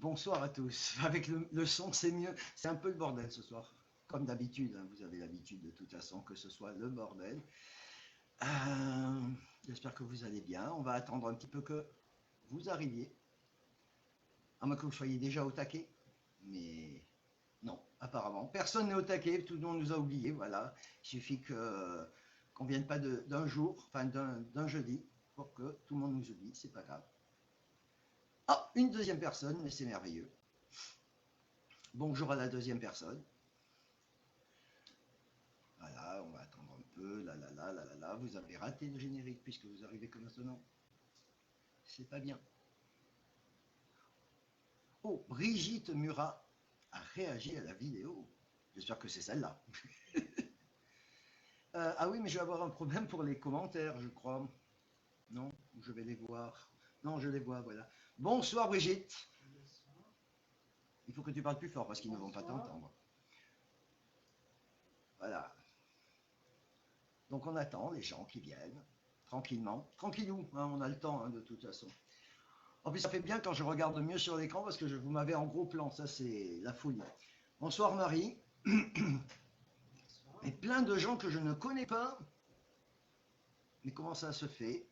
bonsoir à tous. Avec le son, c'est mieux. C'est un peu le bordel ce soir. Comme d'habitude, hein, vous avez l'habitude de toute façon que ce soit le bordel. Euh, J'espère que vous allez bien. On va attendre un petit peu que vous arriviez. À moins que vous soyez déjà au taquet. Mais non, apparemment. Personne n'est au taquet, tout le monde nous a oubliés. Voilà. Il suffit qu'on ne vienne pas d'un jour, enfin d'un jeudi, pour que tout le monde nous oublie. C'est pas grave. Ah, une deuxième personne, mais c'est merveilleux. Bonjour à la deuxième personne. Voilà, on va attendre un peu. Là, là, là, là, là, là. Vous avez raté le générique puisque vous arrivez que maintenant. C'est pas bien. Oh, Brigitte Murat a réagi à la vidéo. J'espère que c'est celle-là. Ah oui, mais je vais avoir un problème pour les commentaires, je crois. Non, je vais les voir. Non, je les vois, voilà. Bonsoir Brigitte. Il faut que tu parles plus fort parce qu'ils ne vont pas t'entendre. Voilà. Donc on attend les gens qui viennent, tranquillement. Tranquillou, hein, on a le temps hein, de toute façon. En plus, ça fait bien quand je regarde mieux sur l'écran parce que vous m'avez en gros plan, ça c'est la folie. Bonsoir Marie. Et plein de gens que je ne connais pas. Mais comment ça se fait?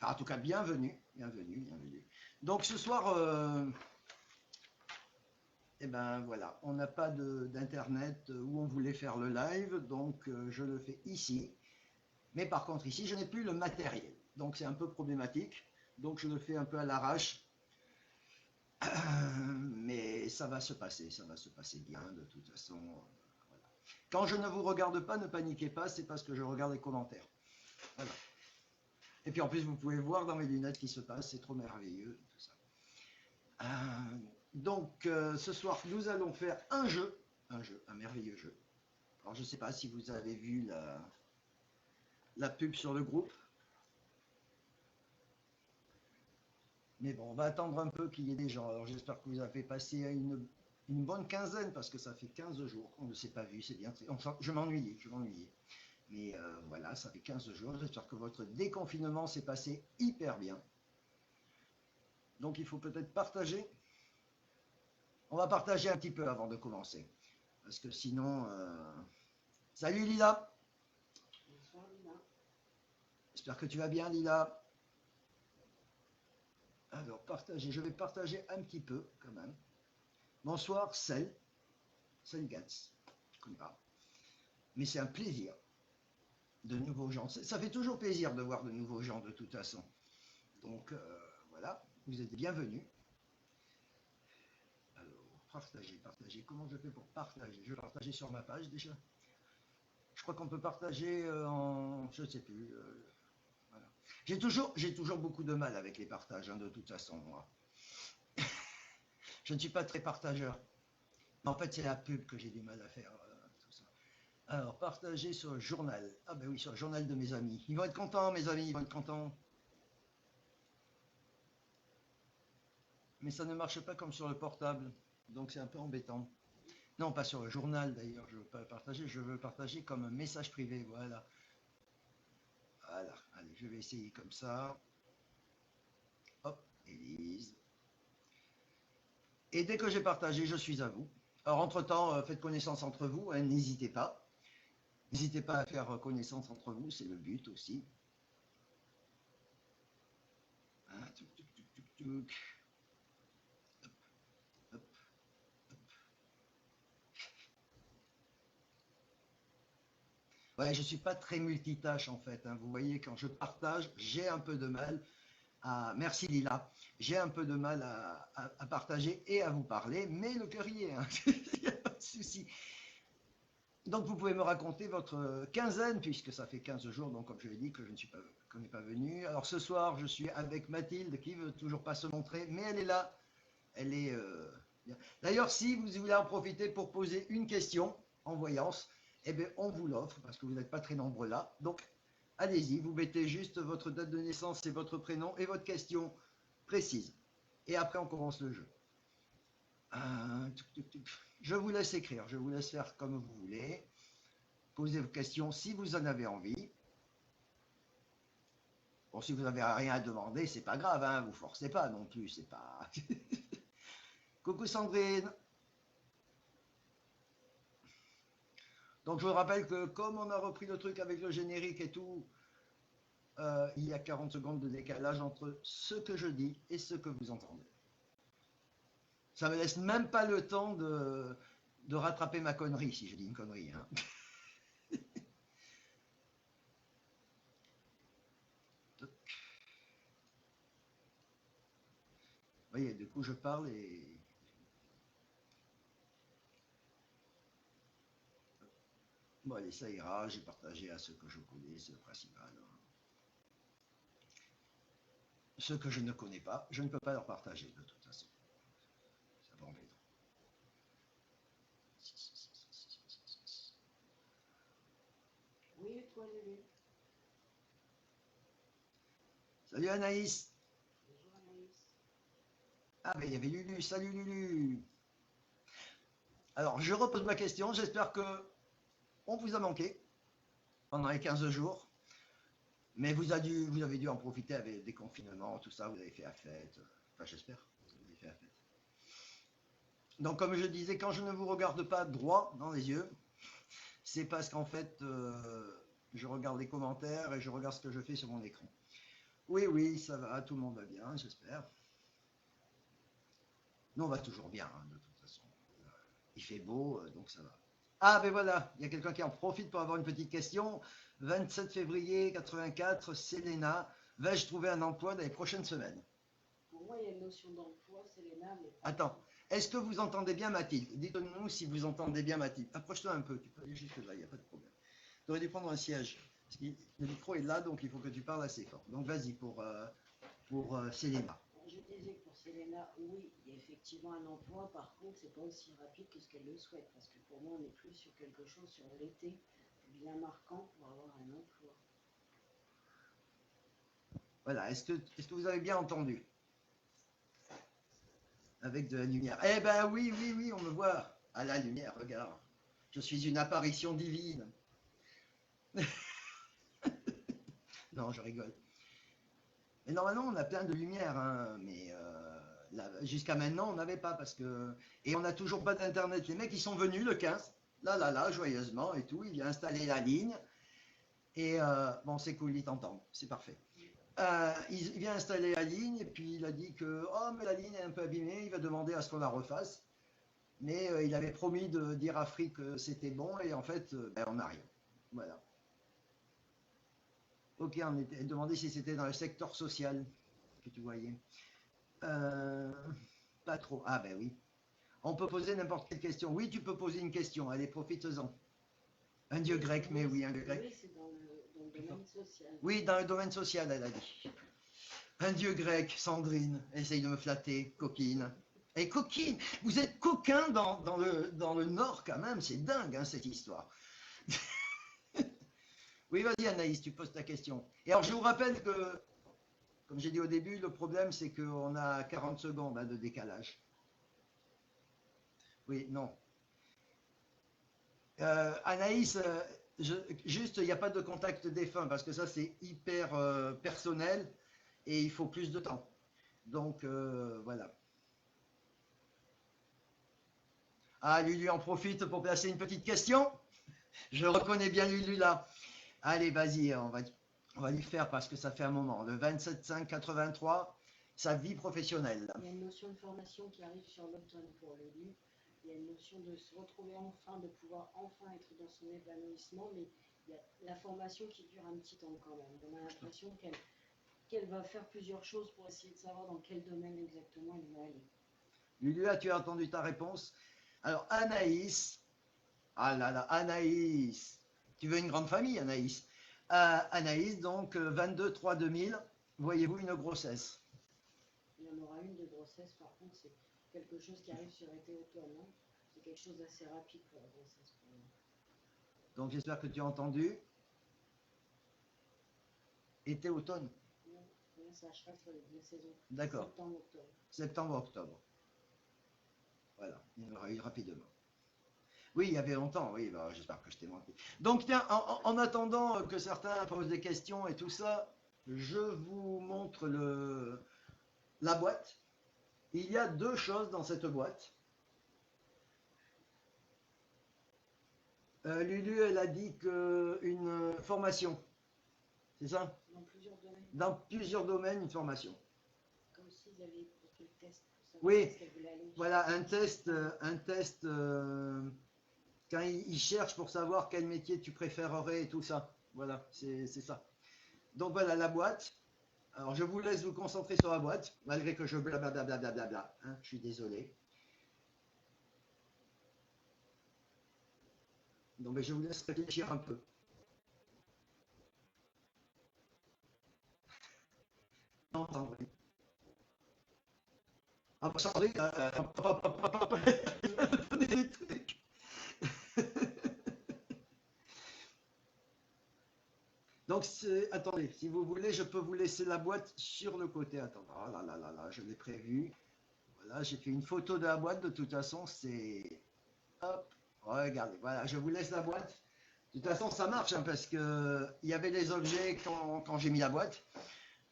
Enfin, en tout cas, bienvenue, bienvenue, bienvenue. Donc ce soir, eh ben voilà, on n'a pas d'internet où on voulait faire le live, donc je le fais ici. Mais par contre, ici, je n'ai plus le matériel. Donc c'est un peu problématique. Donc je le fais un peu à l'arrache. Mais ça va se passer bien de toute façon. Voilà. Quand je ne vous regarde pas, ne paniquez pas, c'est parce que je regarde les commentaires. Voilà. Et puis en plus, vous pouvez voir dans mes lunettes qui se passe, c'est trop merveilleux, tout ça. Donc ce soir, nous allons faire un jeu, un merveilleux jeu. Alors je ne sais pas si vous avez vu la pub sur le groupe. Mais bon, on va attendre un peu qu'il y ait des gens. Alors j'espère que vous avez passé une bonne quinzaine, parce que ça fait 15 jours qu'on ne s'est pas vu, c'est bien. Enfin, je m'ennuyais. Mais voilà, ça fait 15 jours. J'espère que votre déconfinement s'est passé hyper bien. Donc il faut peut-être partager. On va partager un petit peu avant de commencer. Parce que sinon... Salut Lila. Bonsoir Lina. J'espère que tu vas bien Lila. Alors partager, je vais partager un petit peu quand même. Bonsoir Salut Gats. Je ne connais pas. Mais c'est un plaisir. De nouveaux gens. Ça fait toujours plaisir de voir de nouveaux gens de toute façon. Donc voilà, vous êtes bienvenus. Alors, partager. Comment je fais pour partager? Je vais partager sur ma page déjà. Je crois qu'on peut partager en... Je ne sais plus. Voilà. J'ai toujours beaucoup de mal avec les partages, hein, de toute façon, moi. Je ne suis pas très partageur. Mais en fait, c'est la pub que j'ai du mal à faire. Tout ça. Alors, partager sur le journal. Ah ben oui, sur le journal de mes amis. Ils vont être contents, mes amis, ils vont être contents. Mais ça ne marche pas comme sur le portable. Donc c'est un peu embêtant. Non, pas sur le journal d'ailleurs, je ne veux pas le partager, je veux le partager comme un message privé, voilà. Voilà, allez, je vais essayer comme ça. Hop, Élise. Et dès que j'ai partagé, je suis à vous. Alors entre-temps, faites connaissance entre vous, hein, n'hésitez pas. N'hésitez pas à faire connaissance entre vous, c'est le but aussi. Ah, tuc, tuc, tuc, tuc, tuc. Hop, hop, hop. Ouais, je ne suis pas très multitâche en fait, hein. Vous voyez, quand je partage, j'ai un peu de mal. Merci Lila. J'ai un peu de mal à partager et à vous parler, mais le cœur y est, hein. Il n'y a pas de souci. Donc vous pouvez me raconter votre quinzaine, puisque ça fait 15 jours, donc comme je l'ai dit, que je n'ai pas venu. Alors ce soir, je suis avec Mathilde, qui ne veut toujours pas se montrer, mais elle est là. Elle est bien. D'ailleurs, si vous voulez en profiter pour poser une question en voyance, eh bien, on vous l'offre, parce que vous n'êtes pas très nombreux là. Donc, allez-y, vous mettez juste votre date de naissance et votre prénom et votre question précise. Et après, on commence le jeu. Je vous laisse écrire, je vous laisse faire comme vous voulez. Posez vos questions si vous en avez envie. Bon, si vous n'avez rien à demander, c'est pas grave, hein, vous forcez pas non plus, c'est pas... Coucou Sandrine. Donc je vous rappelle que comme on a repris le truc avec le générique et tout, il y a 40 secondes de décalage entre ce que je dis et ce que vous entendez. Ça me laisse même pas le temps de rattraper ma connerie, si je dis une connerie. Hein. Vous voyez, du coup je parle et... Bon allez, ça ira, j'ai partagé à ceux que je connais, c'est le principal. Hein. Ceux que je ne connais pas, je ne peux pas leur partager de toute façon. Ça va embêter. Oui, toi, Lulu. Salut Anaïs. Bonjour, Anaïs. Ah ben il y avait Lulu, salut Lulu. Alors je repose ma question, j'espère que on vous a manqué pendant les 15 jours. Mais vous avez dû en profiter avec des confinements, tout ça, vous avez fait la fête. Enfin, j'espère que vous avez fait la fête. Donc, comme je disais, quand je ne vous regarde pas droit dans les yeux, c'est parce qu'en fait, je regarde les commentaires et je regarde ce que je fais sur mon écran. Oui, oui, ça va, tout le monde va bien, j'espère. Nous, on va toujours bien, hein, de toute façon. Il fait beau, donc ça va. Ah, ben voilà, il y a quelqu'un qui en profite pour avoir une petite question. 27 février 84, Selena, vais-je trouver un emploi dans les prochaines semaines? Pour moi, il y a une notion d'emploi, Selena, mais pas... Attends, est-ce que vous entendez bien Mathilde? Dites-nous si vous entendez bien Mathilde. Approche-toi un peu, tu peux aller jusque là, il n'y a pas de problème. Tu aurais dû prendre un siège. Parce que le micro est là, donc il faut que tu parles assez fort. Donc vas-y pour Selena. Je disais que pour Selena, oui, il y a effectivement un emploi. Par contre, c'est pas aussi rapide que ce qu'elle le souhaite. Parce que pour moi, on est plus sur quelque chose sur l'été bien marquant pour avoir un emploi. Voilà, est-ce que vous avez bien entendu? Avec de la lumière. Eh ben oui, oui, oui, on me voit. À la lumière, regarde. Je suis une apparition divine. Non, je rigole. Mais normalement, on a plein de lumière, hein, mais jusqu'à maintenant, on n'avait pas parce que... Et on n'a toujours pas d'internet. Les mecs, ils sont venus le 15, là, joyeusement et tout. Il a installé la ligne. Et bon, c'est cool, ils t'entendent. C'est parfait. Il vient installer la ligne et puis il a dit que oh, mais la ligne est un peu abîmée, il va demander à ce qu'on la refasse. Mais il avait promis de dire à Free que c'était bon et en fait, ben, on n'a rien. Voilà. Ok, on était demandé si c'était dans le secteur social que tu voyais. Euh, Pas trop. Ah ben oui. On peut poser n'importe quelle question. Oui, tu peux poser une question. Allez, profites-en. Un dieu grec, mais oui, un dieu grec. Oui, c'est dans le domaine social. Oui, dans le domaine social, elle a dit. Un dieu grec, Sandrine, essaye de me flatter, coquine. Et coquine, vous êtes coquin dans le Nord quand même, c'est dingue hein, cette histoire. Oui, vas-y Anaïs, tu poses ta question. Et alors je vous rappelle que, comme j'ai dit au début, le problème c'est qu'on a 40 secondes hein, de décalage. Oui, non. Anaïs, juste, il n'y a pas de contact défunt parce que ça c'est hyper personnel et il faut plus de temps. Donc voilà. Ah, Lulu en profite pour placer une petite question. Je reconnais bien Lulu là. Allez, vas-y, on va lui faire parce que ça fait un moment. Le 27-5-83, sa vie professionnelle. Il y a une notion de formation qui arrive sur l'automne pour Lulu. Il y a une notion de se retrouver enfin, de pouvoir enfin être dans son épanouissement, mais il y a la formation qui dure un petit temps quand même. On a l'impression qu'elle va faire plusieurs choses pour essayer de savoir dans quel domaine exactement elle va aller. Lulu, as-tu entendu ta réponse? Alors, Anaïs, ah là là, Anaïs, tu veux une grande famille, Anaïs? Anaïs, donc 22-3-2000, voyez-vous une grossesse? Il y en aura une de grossesse, par contre, c'est quelque chose qui arrive sur été-automne. Hein. C'est quelque chose d'assez rapide pour la grossesse. Pour Donc, j'espère que tu as entendu. Été-automne. non, c'est à cheval sur les saisons. D'accord. Septembre-octobre. Septembre-octobre. Voilà, il y en aura eu rapidement. Oui, il y avait longtemps, oui, bah, j'espère que je t'ai menti. Donc, tiens, en attendant que certains posent des questions et tout ça, je vous montre la boîte. Il y a deux choses dans cette boîte. Lulu, elle a dit qu'une formation, c'est ça? Dans plusieurs domaines. Dans plusieurs domaines, une formation. Comme s'ils avaient fait le test pour savoir Oui, ce qu'elle voulait aller. voilà, un test quand ils cherchent pour savoir quel métier tu préférerais et tout ça. Voilà, c'est ça. Donc voilà la boîte. Alors je vous laisse vous concentrer sur la boîte, malgré que je blablabla, hein, je suis désolé. Donc je vous laisse réfléchir un peu. Non, Sandrine. Ah bah Sandrine, donnez des trucs. Donc, attendez, si vous voulez, je peux vous laisser la boîte sur le côté. Attendez, oh là là là là, je l'ai prévu. Voilà, j'ai fait une photo de la boîte. De toute façon, c'est... Hop, regardez, voilà, je vous laisse la boîte. De toute façon, ça marche, hein, parce que il y avait les objets quand j'ai mis la boîte.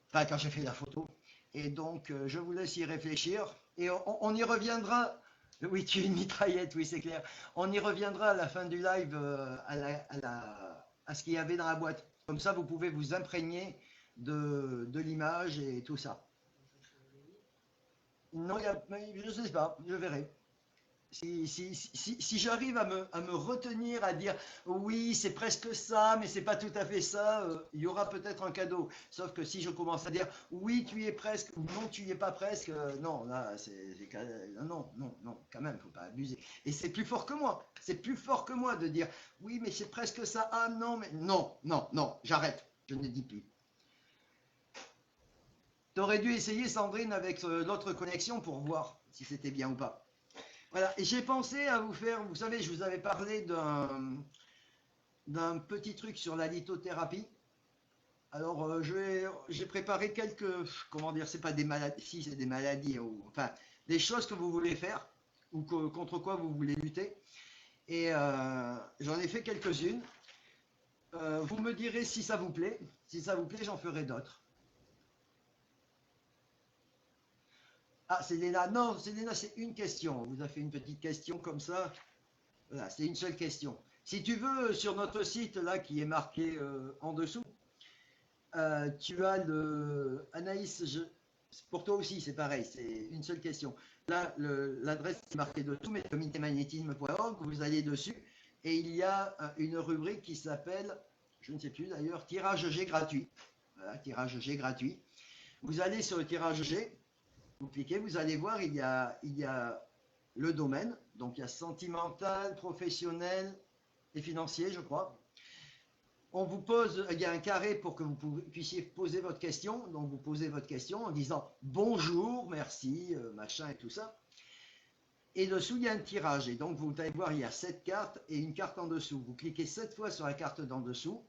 Enfin, quand j'ai fait la photo. Et donc, je vous laisse y réfléchir. Et on y reviendra. Oui, tu es une mitraillette, oui, c'est clair. On y reviendra à la fin du live à ce qu'il y avait dans la boîte. Comme ça, vous pouvez vous imprégner de l'image et tout ça. Non, je ne sais pas, je verrai. Si j'arrive à me retenir, à dire oui, c'est presque ça, mais c'est pas tout à fait ça, il y aura peut-être un cadeau. Sauf que si je commence à dire oui, tu y es presque, ou non, tu y es pas presque, non, là, non, non, non, quand même, faut pas abuser. Et c'est plus fort que moi. C'est plus fort que moi de dire oui, mais c'est presque ça. Ah non, mais non, non, non, j'arrête. Je ne dis plus. T'aurais dû essayer, Sandrine, avec l'autre connexion pour voir si c'était bien ou pas. Voilà, et j'ai pensé à vous faire, vous savez, je vous avais parlé d'un petit truc sur la lithothérapie. Alors, j'ai préparé quelques, comment dire, c'est pas des maladies, si c'est des maladies, ou, enfin, des choses que vous voulez faire, ou contre quoi vous voulez lutter. Et j'en ai fait quelques-unes. Vous me direz si ça vous plaît. Si ça vous plaît, j'en ferai d'autres. Ah, c'est Léna. Non, c'est Léna, c'est une question. On vous a fait une petite question comme ça. Voilà, c'est une seule question. Si tu veux, sur notre site, là, qui est marqué en dessous, tu as le... Anaïs, pour toi aussi, c'est pareil, c'est une seule question. Là, l'adresse est marquée dessous, mais comitémagnétisme.org, vous allez dessus, et il y a une rubrique qui s'appelle, je ne sais plus d'ailleurs, tirage G gratuit. Voilà, tirage G gratuit. Vous allez sur le tirage G, vous cliquez, vous allez voir, il y a le domaine, donc il y a sentimental, professionnel et financier, je crois. On vous pose, il y a un carré pour que vous puissiez poser votre question, donc vous posez votre question en disant bonjour, merci, machin et tout ça. Et dessous, il y a un tirage, et donc vous allez voir, il y a 7 cartes et une carte en dessous. Vous cliquez 7 fois sur la carte d'en dessous,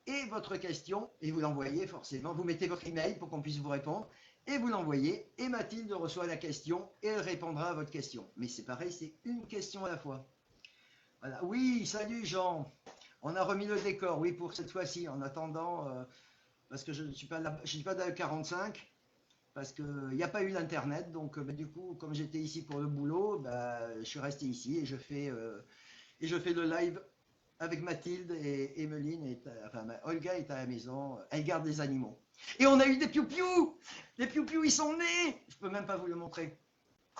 et votre question, et vous l'envoyez forcément, vous mettez votre email pour qu'on puisse vous répondre, et vous l'envoyez, et Mathilde reçoit la question, et elle répondra à votre question. Mais c'est pareil, c'est une question à la fois. Voilà. Oui, salut Jean. On a remis le décor, oui, pour cette fois-ci, en attendant, parce que je ne suis pas là, je suis pas dans le 45, parce qu'il n'y a pas eu l'internet, donc bah, du coup, comme j'étais ici pour le boulot, bah, je suis resté ici et je fais le live avec Mathilde et Emeline, enfin Olga est à la maison, elle garde les animaux. Et on a eu des piou-piou. Les piou-piou, ils sont nés. Je peux même pas vous le montrer.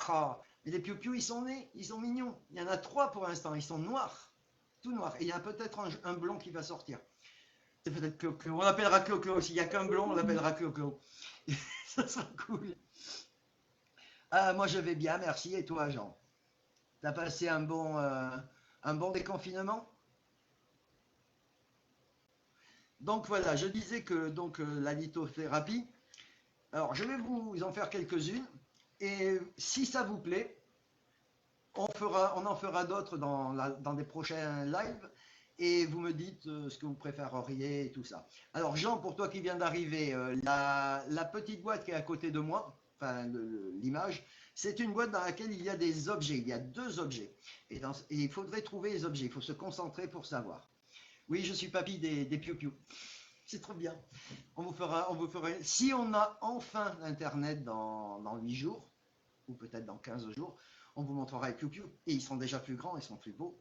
Oh, mais les piou-piou, ils sont nés, ils sont mignons. Il y en a 3 pour l'instant, ils sont noirs, tout noirs. Et il y a peut-être un blond qui va sortir. C'est peut-être Clo-Clo. On l'appellera Clo-Clo. S'il n'y a qu'un blond, on l'appellera Clo-Clo. Ça sera cool. Ah, moi, je vais bien, merci. Et toi, Jean? T'as passé un bon déconfinement? Donc voilà, je disais que donc, la lithothérapie, alors je vais vous en faire quelques-unes. Et si ça vous plaît, on en fera d'autres dans des prochains lives. Et vous me dites ce que vous préféreriez et tout ça. Alors Jean, pour toi qui viens d'arriver, la petite boîte qui est à côté de moi, enfin l'image, c'est une boîte dans laquelle il y a des objets. Il y a 2 objets. Et il faudrait trouver les objets. Il faut se concentrer pour savoir. Oui, je suis papy des piou-piou. C'est trop bien. On vous fera. Si on a enfin Internet dans 8 jours, ou peut-être dans 15 jours, on vous montrera les QQ, et ils sont déjà plus grands, ils sont plus beaux.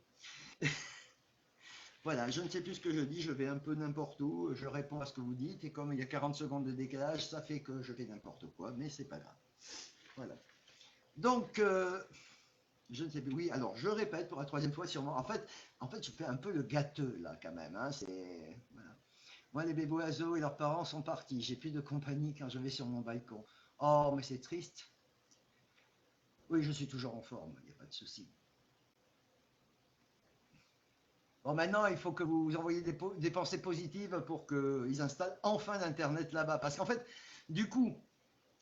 Voilà, je ne sais plus ce que je dis, je vais un peu n'importe où, je réponds à ce que vous dites, et comme il y a 40 secondes de décalage, ça fait que je fais n'importe quoi, mais c'est pas grave. Voilà. Donc, je ne sais plus, oui, alors je répète pour la troisième fois sûrement, en fait je fais un peu le gâteux là quand même, hein, c'est... Voilà. Moi, les bébés oiseaux et leurs parents sont partis, j'ai plus de compagnie quand je vais sur mon balcon. Oh, mais c'est triste. Oui, je suis toujours en forme, il n'y a pas de souci. Bon, maintenant, il faut que vous envoyiez des pensées positives pour qu'ils installent enfin l'Internet là-bas. Parce qu'en fait, du coup,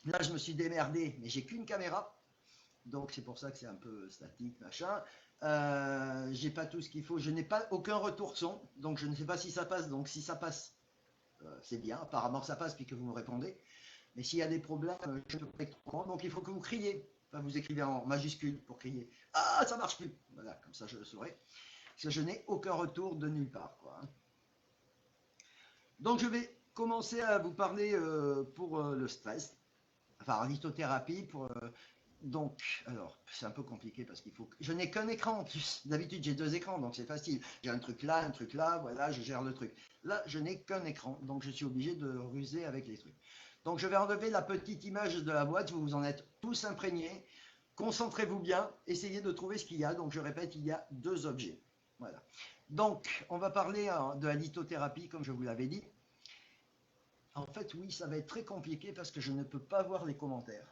là, je me suis démerdé, mais j'ai qu'une caméra. Donc, c'est pour ça que c'est un peu statique, machin. J'ai pas tout ce qu'il faut. Je n'ai pas aucun retour son. Donc, je ne sais pas si ça passe. Donc, si ça passe, c'est bien. Apparemment, ça passe, puis que vous me répondez. Mais s'il y a des problèmes, je ne peux pas être au courant. Donc, il faut que vous criez. Enfin, vous écrivez en majuscule pour crier. Ah, ça marche plus. Voilà, comme ça, je le saurai. Parce que je n'ai aucun retour de nulle part, quoi. Donc je vais commencer à vous parler pour le stress, enfin lithothérapie pour donc alors c'est un peu compliqué parce qu'il faut que... je n'ai qu'un écran en plus. D'habitude j'ai deux écrans donc c'est facile. J'ai un truc là, voilà, je gère le truc. Là je n'ai qu'un écran donc je suis obligé de ruser avec les trucs. Donc je vais enlever la petite image de la boîte, vous en êtes tous imprégnés. Concentrez-vous bien, essayez de trouver ce qu'il y a. Donc je répète, il y a deux objets. Voilà. Donc on va parler de la lithothérapie comme je vous l'avais dit. En fait, oui, ça va être très compliqué parce que je ne peux pas voir les commentaires.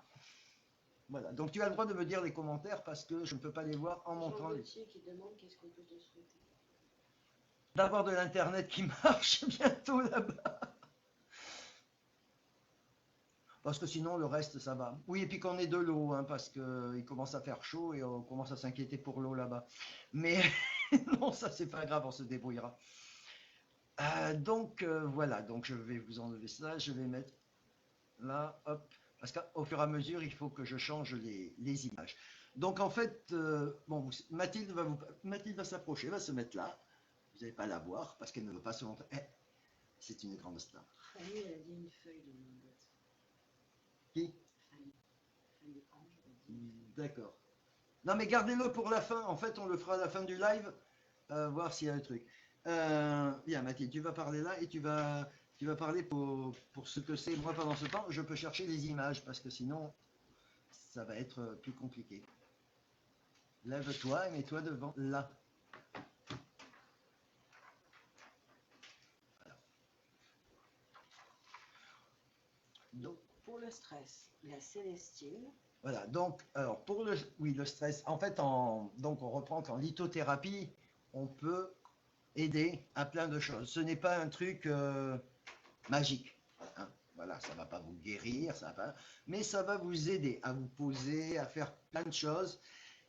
Voilà. Donc tu as le droit de me dire les commentaires parce que je ne peux pas les voir en montrant les... Jean Gauthier qui demande qu'est-ce qu'on peut te souhaiter. D'avoir de l'internet qui marche bientôt là-bas. Parce que sinon le reste ça va. Oui, et puis qu'on ait de l'eau, hein, parce qu'il commence à faire chaud et on commence à s'inquiéter pour l'eau là-bas. Mais non, ça c'est pas grave, on se débrouillera. Donc voilà, donc je vais vous enlever ça, je vais mettre là, hop, parce qu'au fur et à mesure, il faut que je change les images. Donc en fait, bon, Mathilde va s'approcher, va se mettre là. Vous n'allez pas la voir parce qu'elle ne veut pas se montrer. Eh, c'est une grande star. Fanny, elle a dit une feuille de mon boîte. Qui? Fanny. Fanny Ange, elle a dit. D'accord. Non mais gardez-le pour la fin. En fait, on le fera à la fin du live, voir s'il y a un truc. Bien, Mathilde, tu vas parler là et tu vas parler pour ce que c'est. Moi, pendant ce temps, je peux chercher les images parce que sinon, ça va être plus compliqué. Lève-toi et mets-toi devant là. Voilà. Donc, Pour le stress, la Célestine. voilà. Donc, alors pour le stress. En fait, donc on reprend qu'en lithothérapie, on peut aider à plein de choses. Ce n'est pas un truc magique. Hein. Voilà, ça va pas vous guérir, ça va pas, mais ça va vous aider à vous poser, à faire plein de choses.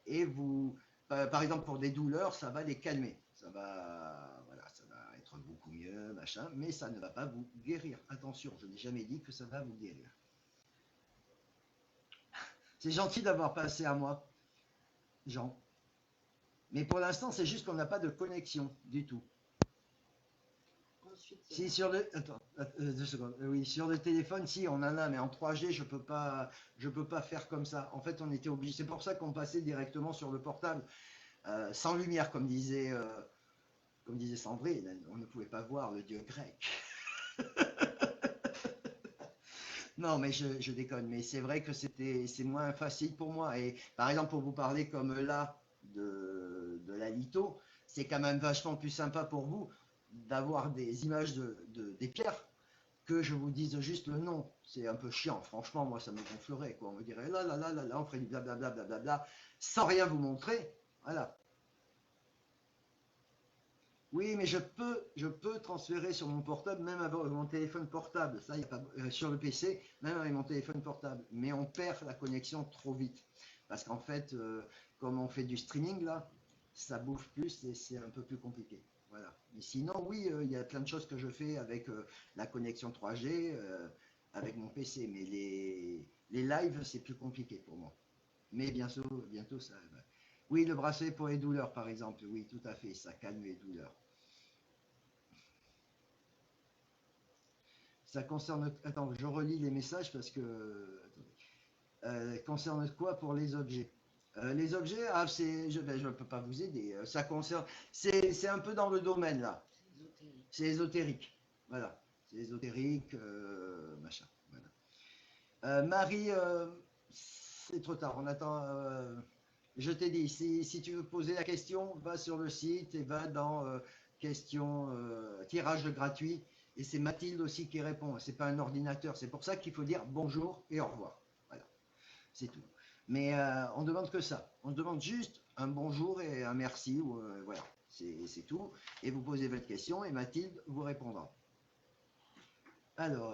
Et vous, par exemple, pour des douleurs, ça va les calmer. Voilà, ça va être beaucoup mieux, machin, mais ça ne va pas vous guérir. Attention, je n'ai jamais dit que ça va vous guérir. C'est gentil d'avoir passé à moi, Jean. Mais pour l'instant, c'est juste qu'on n'a pas de connexion du tout. Ensuite, Si sur le, attends, 2 secondes. Oui, sur le téléphone, si on en a, mais en 3G, je peux pas faire comme ça. En fait, on était obligé. C'est pour ça qu'on passait directement sur le portable, sans lumière, comme disait Sandrine. On ne pouvait pas voir le dieu grec. Non, mais je déconne. Mais c'est vrai que c'est moins facile pour moi. Et par exemple, pour vous parler comme là de la litho, c'est quand même vachement plus sympa pour vous d'avoir des images des pierres que je vous dise juste le nom. C'est un peu chiant. Franchement, moi, ça me gonflerait, quoi. On me dirait là, là, là, là, là, on ferait du blablabla, blablabla, sans rien vous montrer. Voilà. Oui, mais je peux transférer sur mon portable, même avec mon téléphone portable. Ça, y a pas, sur le PC, même avec mon téléphone portable. Mais on perd la connexion trop vite. Parce qu'en fait, comme on fait du streaming, là, ça bouffe plus et c'est un peu plus compliqué. Voilà. Mais sinon, oui, il y a plein de choses que je fais avec la connexion 3G, avec mon PC. Mais les lives, c'est plus compliqué pour moi. Mais bientôt ça. Oui, le bracelet pour les douleurs, par exemple. Oui, tout à fait. Ça calme les douleurs. Ça concerne... Attends, je relis les messages parce que... Attendez. Concerne quoi pour les objets? Les objets, ah, je ne peux pas vous aider. Ça concerne, c'est un peu dans le domaine là. C'est ésotérique. Voilà. C'est ésotérique, machin. Voilà. Marie, c'est trop tard. On attend. Je t'ai dit, si tu veux poser la question, va sur le site et va dans question tirage gratuit. Et c'est Mathilde aussi qui répond. C'est pas un ordinateur. C'est pour ça qu'il faut dire bonjour et au revoir. Voilà. C'est tout. Mais on demande que ça. On demande juste un bonjour et un merci. Ou, voilà. C'est tout. Et vous posez votre question et Mathilde vous répondra. Alors,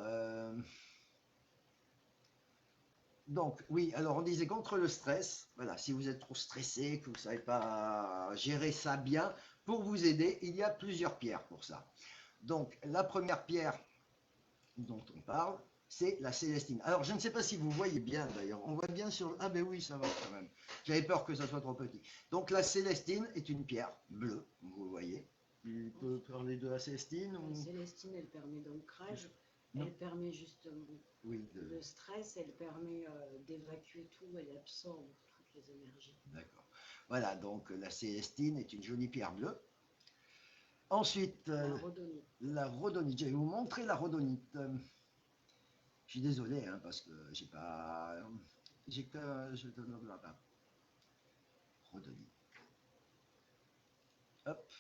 donc, oui, alors on disait contre le stress, voilà, si vous êtes trop stressé, que vous ne savez pas gérer ça bien, pour vous aider, il y a plusieurs pierres pour ça. Donc, la première pierre dont on parle, c'est la célestine. Alors, je ne sais pas si vous voyez bien d'ailleurs, on voit bien sur... Ah ben oui, ça va quand même. J'avais peur que ça soit trop petit. Donc, la célestine est une pierre bleue, vous voyez. Tu peux parler de la célestine ou... La célestine, elle permet d'ancrage. Elle permet justement le stress, elle permet d'évacuer tout, elle absorbe toutes les énergies. D'accord. Voilà, donc la célestine est une jolie pierre bleue. Ensuite, la rhodonite. Je vais vous montrer la rhodonite. Je suis désolé, hein, parce que j'ai pas... J'ai que... Je te donne là-bas. Rhodonite. Hop.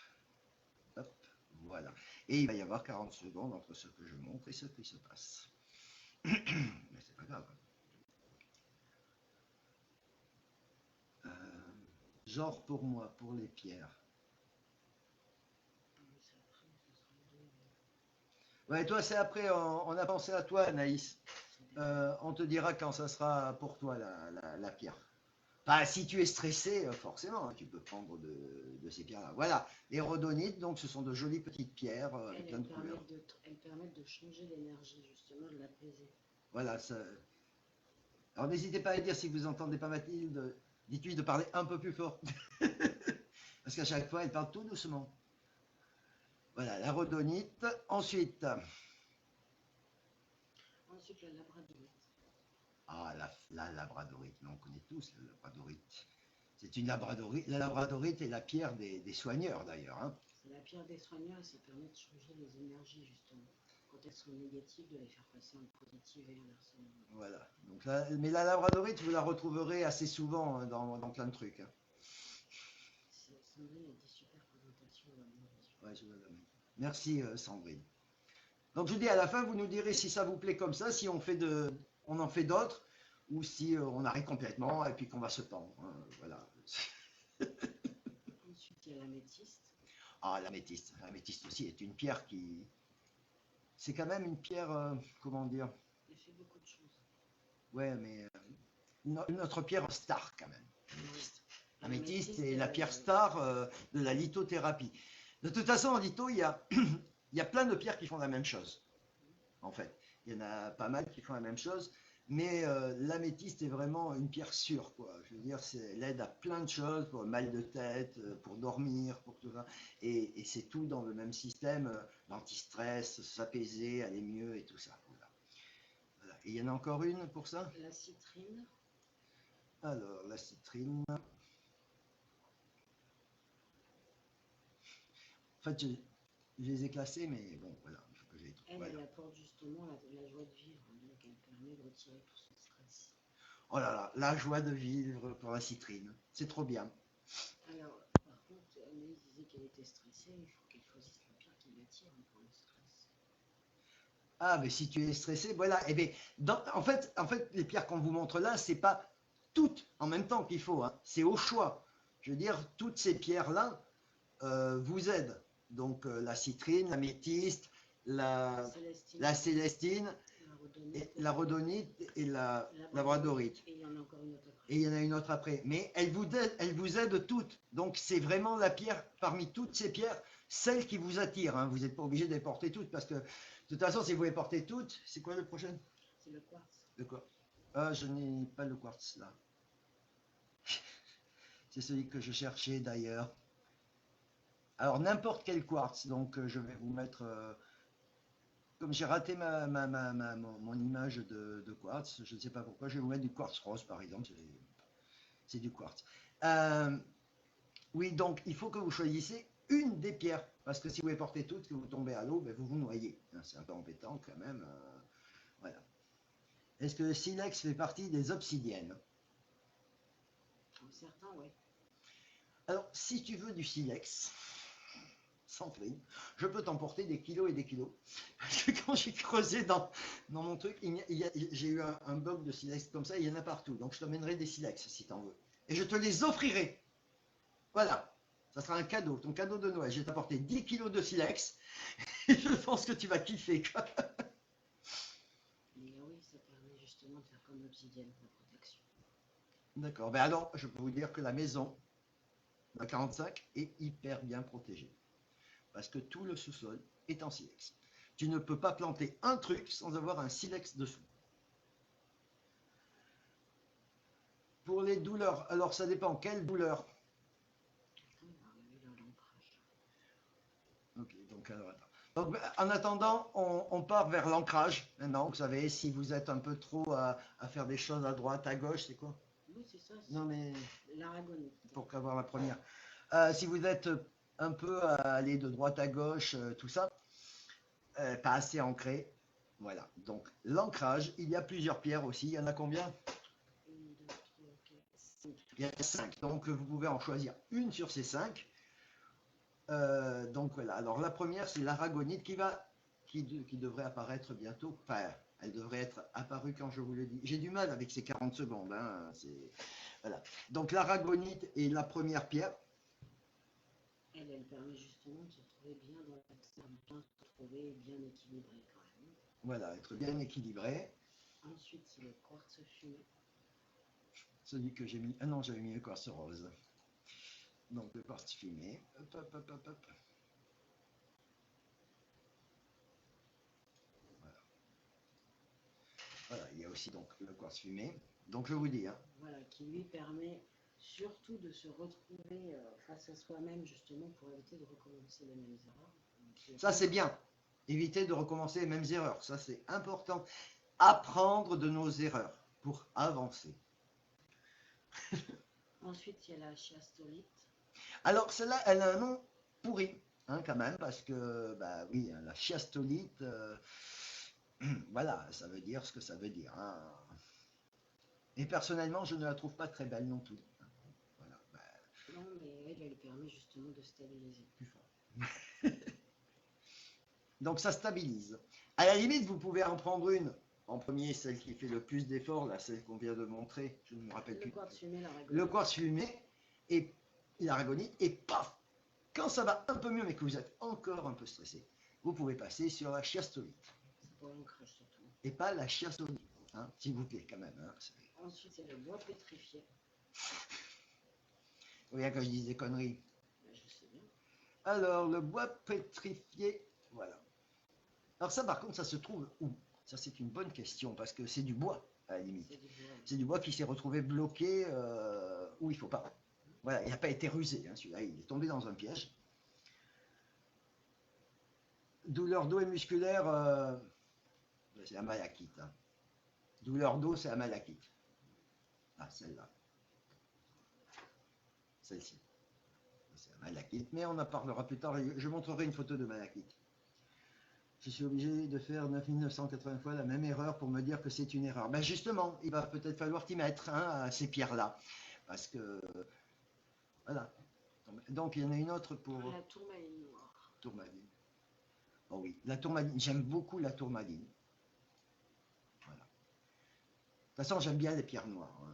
Hop. Voilà. Et il va y avoir 40 secondes entre ce que je montre et ce qui se passe. Mais c'est pas grave. Genre pour moi, pour les pierres. Ouais, toi c'est après, on a pensé à toi Anaïs. On te dira quand ça sera pour toi la pierre. Bah, si tu es stressé, forcément, hein, tu peux prendre de ces pierres-là. Voilà, les rhodonites, donc ce sont de jolies petites pierres avec plein de couleurs. Elles permettent de changer l'énergie, justement, de l'apaiser. Voilà, ça... Alors n'hésitez pas à dire si vous n'entendez pas Mathilde, dites-lui de parler un peu plus fort. Parce qu'à chaque fois, elle parle tout doucement. Voilà, la rhodonite. Ensuite, la labradorite. Ah, la labradorite, mais on connaît tous la labradorite. C'est une labradorite. La labradorite est la pierre des soigneurs d'ailleurs. Hein. C'est la pierre des soigneurs et ça permet de changer les énergies justement. Quand elles sont négatives, de les faire passer en positive et inversement. Voilà. Donc mais la labradorite, vous la retrouverez assez souvent dans plein de trucs. Hein. Sandrine a des super présentations. Ouais, je vais la mettre. Merci Sandrine. Donc je dis à la fin, vous nous direz si ça vous plaît comme ça, si on en fait d'autres, ou si on arrête complètement et puis qu'on va se pendre. Hein, voilà. Ensuite, il y a l'améthyste. Ah, l'améthyste. L'améthyste aussi est une pierre qui... C'est quand même une pierre, comment dire? Elle fait beaucoup de choses. Ouais, mais notre pierre star quand même. L'améthyste est la pierre star de la lithothérapie. De toute façon, en litho, il y a plein de pierres qui font la même chose. En fait, il y en a pas mal qui font la même chose. Mais l'améthyste est vraiment une pierre sûre, quoi. Je veux dire, elle aide à plein de choses, pour le mal de tête, pour dormir, pour tout ça. Et c'est tout dans le même système, l'anti-stress, s'apaiser, aller mieux et tout ça. Voilà. Voilà. Et il y en a encore une pour ça? La citrine. Alors, la citrine. En fait, je les ai classées, mais bon, voilà. Il faut que je les trouve. Elle apporte justement la joie de vivre, donc elle permet de retirer tout son stress. Oh là là, la joie de vivre pour la citrine. C'est trop bien. Alors, par contre, Anaïs disait qu'elle était stressée, il faut qu'elle choisisse la pierre qui l'attire pour le stress. Ah, mais si tu es stressé, voilà. Eh bien, en fait, les pierres qu'on vous montre là, c'est pas toutes en même temps qu'il faut. Hein. C'est au choix. Je veux dire, toutes ces pierres-là vous aident. Donc, la citrine, l'améthyste, la célestine, la rhodonite et la labradorite. Et il y en a encore une autre après. Et il y en a une autre après. Mais elles vous aident toutes. Donc, c'est vraiment la pierre, parmi toutes ces pierres, celle qui vous attire. Hein. Vous n'êtes pas obligé de les porter toutes parce que, de toute façon, si vous les portez toutes, c'est quoi le prochain? C'est le quartz. Le quartz. Ah, je n'ai pas le quartz là. C'est celui que je cherchais d'ailleurs. Alors, n'importe quel quartz. Donc, je vais vous mettre comme j'ai raté mon image de quartz, je ne sais pas pourquoi, je vais vous mettre du quartz rose par exemple, c'est du quartz. Euh, oui, donc il faut que vous choisissez une des pierres, parce que si vous les portez toutes, que vous tombez à l'eau, ben, vous vous noyez. Hein, c'est un peu embêtant quand même. Voilà. Est-ce que le silex fait partie des obsidiennes? Certains, oui. Alors, si tu veux du silex, sans prix, je peux t'emporter des kilos et des kilos. Parce que quand j'ai creusé dans mon truc, j'ai eu un bloc de silex comme ça, il y en a partout. Donc je t'emmènerai des silex si t'en veux. Et je te les offrirai. Voilà. Ça sera un cadeau, ton cadeau de Noël. Je vais t'apporter 10 kilos de silex. Et je pense que tu vas kiffer. Quoi. Et oui, ça permet justement de faire comme l'obsidienne, la protection. D'accord. Ben alors, je peux vous dire que la maison, la 45, est hyper bien protégée. Parce que tout le sous-sol est en silex. Tu ne peux pas planter un truc sans avoir un silex dessous. Pour les douleurs, alors ça dépend, quelle douleur? Ok, donc alors attends. Donc, en attendant, on part vers l'ancrage. Maintenant, vous savez, si vous êtes un peu trop à faire des choses à droite, à gauche, c'est quoi? Oui, c'est ça. Non, mais l'aragonite. pour avoir la première. Si vous êtes un peu à aller de droite à gauche, tout ça, pas assez ancré. Voilà. Donc, l'ancrage, il y a plusieurs pierres aussi. Il y en a combien? 1, 2, 3, 4, 5. Il y en a 5. Donc, vous pouvez en choisir une sur ces 5. Donc voilà, alors la première c'est l'aragonite qui devrait apparaître bientôt. Enfin, elle devrait être apparue quand je vous le dis. J'ai du mal avec ces 40 secondes. Hein, voilà. Donc l'aragonite est la première pierre. Elle permet justement de se retrouver bien dans la terre, bien se retrouver bien équilibré quand même. Voilà, être bien équilibré. Ensuite, c'est le quartz fumé. Celui que j'ai mis. Ah non, j'avais mis le quartz rose. Donc le quartz fumé. Hop, hop, hop, hop, hop. Voilà. Voilà, il y a aussi donc le quartz fumé. Donc je vous dis. Hein. Voilà, qui lui permet surtout de se retrouver face à soi-même justement pour éviter de recommencer les mêmes erreurs. Ça c'est bien. Éviter de recommencer les mêmes erreurs. Ça c'est important. Apprendre de nos erreurs pour avancer. Ensuite, il y a la chiastolite. Alors, celle-là, elle a un nom pourri, hein, quand même, parce que, bah oui, la chiastolite, voilà, ça veut dire ce que ça veut dire. Hein. Et personnellement, je ne la trouve pas très belle non plus. Voilà, bah, non, mais elle permet justement de stabiliser. Plus fort. Donc, ça stabilise. À la limite, vous pouvez en prendre une. En premier, celle qui fait le plus d'efforts, là, celle qu'on vient de montrer, je ne me rappelle plus. Quartz fumé, l'aragonite. Le quartz fumé et l'aragonite, et paf! Quand ça va un peu mieux, mais que vous êtes encore un peu stressé, vous pouvez passer sur la chiastolite. C'est pour l'ancrage surtout. Et pas la chiastolite, hein, s'il vous plaît, quand même. Hein, ensuite, c'est le bois pétrifié. Vous voyez quand je dis des conneries. Ben, je sais bien. Alors, le bois pétrifié, voilà. Alors ça, par contre, ça se trouve où? Ça, c'est une bonne question, parce que c'est du bois, à la limite. C'est du bois qui s'est retrouvé bloqué où il ne faut pas. Voilà, il n'a pas été rusé, hein, celui-là, il est tombé dans un piège. Douleur dos et musculaire, c'est la malachite. Hein. Douleur dos, c'est la malachite. Ah, celle-là. Celle-ci. C'est la malachite, mais on en parlera plus tard. Je montrerai une photo de malachite. Je suis obligé de faire 9980 fois la même erreur pour me dire que c'est une erreur. Ben justement, il va peut-être falloir t'y mettre hein, à ces pierres-là. Parce que, voilà. Donc, il y en a une autre pour... La tourmaline noire. Tourmaline. Oh oui, la tourmaline. J'aime beaucoup la tourmaline. Voilà. De toute façon, j'aime bien les pierres noires. Hein.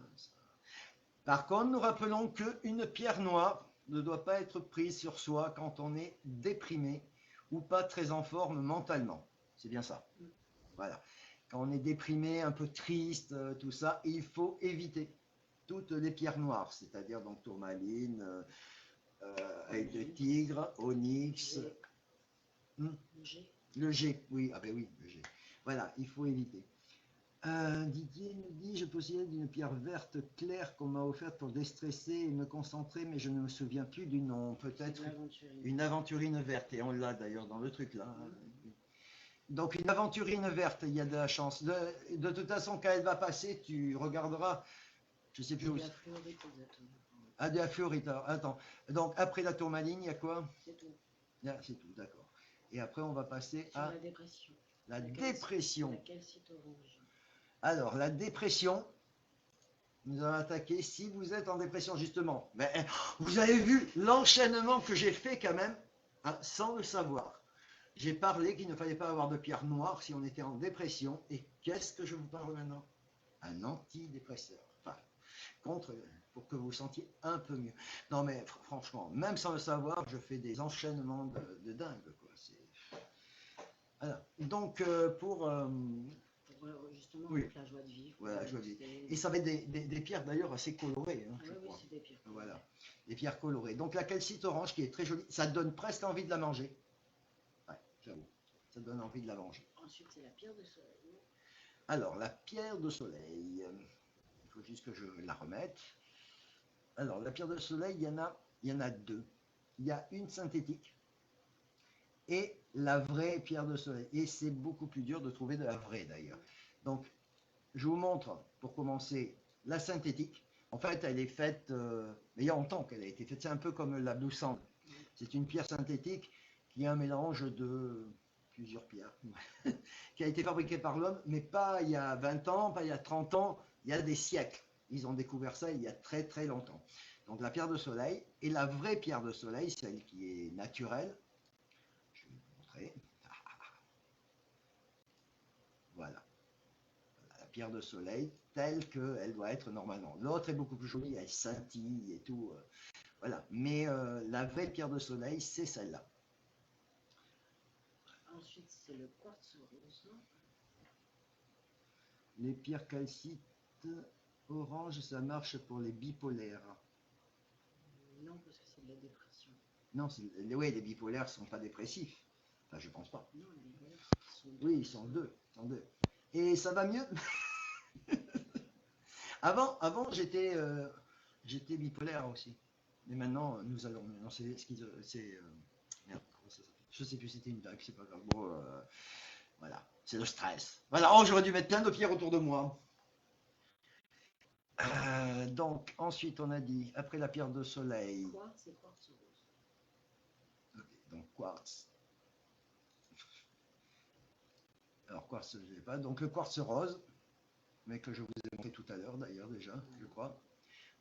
Par contre, nous rappelons qu'une pierre noire ne doit pas être prise sur soi quand on est déprimé ou pas très en forme mentalement. C'est bien ça. Voilà. Quand on est déprimé, un peu triste, tout ça, il faut éviter toutes les pierres noires, c'est-à-dire donc tourmaline, œil de tigre, onyx. Le G, oui, ah ben oui, le G. Voilà, il faut éviter. Didier nous dit, je possède une pierre verte claire qu'on m'a offerte pour déstresser et me concentrer, mais je ne me souviens plus du nom. Peut-être une aventurine verte, et on l'a d'ailleurs dans le truc là. Donc une aventurine verte, il y a de la chance. De toute façon, quand elle va passer, tu regarderas, je sais plus C'est où. de la fluorite exactement. Ah, de la fluorite. Alors, attends. Donc après la tourmaline, il y a quoi? C'est tout. Là, c'est tout, d'accord. Et après, on va passer Sur à la dépression. la La dépression. calcite orange. Alors, la dépression, nous allons attaquer si vous êtes en dépression, justement. Mais vous avez vu l'enchaînement que j'ai fait quand même, hein, sans le savoir. J'ai parlé qu'il ne fallait pas avoir de pierre noire si on était en dépression. Et qu'est-ce que je vous parle maintenant? Un antidépresseur. Enfin, contre, pour que vous vous sentiez un peu mieux. Non mais franchement, même sans le savoir, je fais des enchaînements de dingue, quoi. Voilà. Donc pour Justement, oui, avec la joie de vivre. voilà, je vois bien. Et ça va être des pierres d'ailleurs assez colorées, hein, Ah je oui, crois. c'est des pierres. Voilà, des pierres colorées. Donc la calcite orange qui est très jolie, ça donne presque envie de la manger. Ouais, j'avoue, ça donne envie de la manger. Ensuite, c'est la pierre de soleil. Alors la pierre de soleil, il faut juste que je la remette. Alors la pierre de soleil, il y en a deux. Il y a une synthétique et la vraie pierre de soleil. Et c'est beaucoup plus dur de trouver de la vraie d'ailleurs. Donc, je vous montre, pour commencer, la synthétique. En fait, elle est faite, mais il y a longtemps qu'elle a été faite. C'est un peu comme la Blue Sand. C'est une pierre synthétique qui est un mélange de plusieurs pierres, qui a été fabriquée par l'homme, mais pas il y a 20 ans, pas il y a 30 ans, il y a des siècles. Ils ont découvert ça il y a très très longtemps. Donc la pierre de soleil, et la vraie pierre de soleil, celle qui est naturelle, je vais vous montrer. Voilà. La pierre de soleil telle qu'elle doit être normalement. L'autre est beaucoup plus jolie, elle scintille et tout. Voilà. Mais la vraie pierre de soleil, c'est celle-là. Ensuite, c'est le quartz rose. Les pierres calcites orange, ça marche pour les bipolaires. Non, parce que c'est de la dépression. Non, ouais, les bipolaires ne sont pas dépressifs. Enfin, je pense pas. Non, les bipolaires sont deux. Oui, ils sont deux. Et ça va mieux. Avant j'étais bipolaire aussi. Mais maintenant, nous allons. Non, c'est merde, comment ça s'appelle? Je sais plus, c'était une vague, c'est pas grave. Bon, voilà, c'est le stress. Voilà, oh, j'aurais dû mettre plein de pierres autour de moi. Donc, ensuite, on a dit, après la pierre de soleil. Quartz et quartz rose. Okay, donc, quartz. Alors, quartz, je n'ai pas. Donc, le quartz rose, mais que je vous ai montré tout à l'heure, d'ailleurs, déjà, je crois.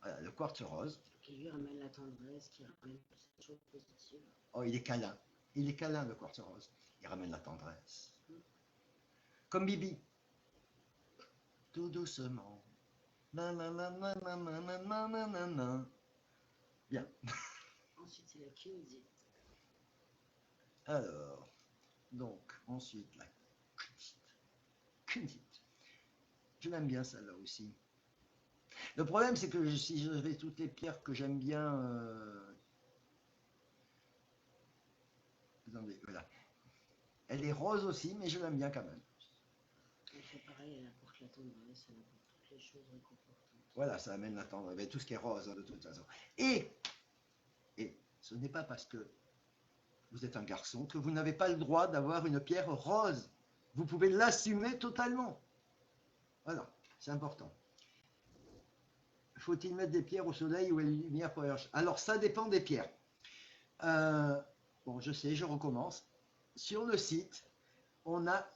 Voilà, le quartz rose. Qui lui ramène la tendresse, qui ramène des choses positives. Oh, il est câlin. Il est câlin, le quartz rose. Il ramène la tendresse. Comme Bibi. Tout doucement. Nananana. Bien. Ensuite, c'est la kunzite. Alors, donc, ensuite, la kunzite. Je l'aime bien, celle-là aussi. Le problème, c'est que si j'avais toutes les pierres que j'aime bien... Attendez, voilà. Elle est rose aussi, mais je l'aime bien quand même. Elle fait pareil, elle apporte la tendresse, elle apporte toutes les choses réconfortantes. Voilà, ça amène la tendresse. Mais tout ce qui est rose, hein, de toute façon. Et ce n'est pas parce que vous êtes un garçon que vous n'avez pas le droit d'avoir une pierre rose. Vous pouvez l'assumer totalement. Voilà, c'est important. Faut-il mettre des pierres au soleil ou à la lumière pour Alors, ça dépend des pierres. Bon, je sais, je recommence. Sur le site, on a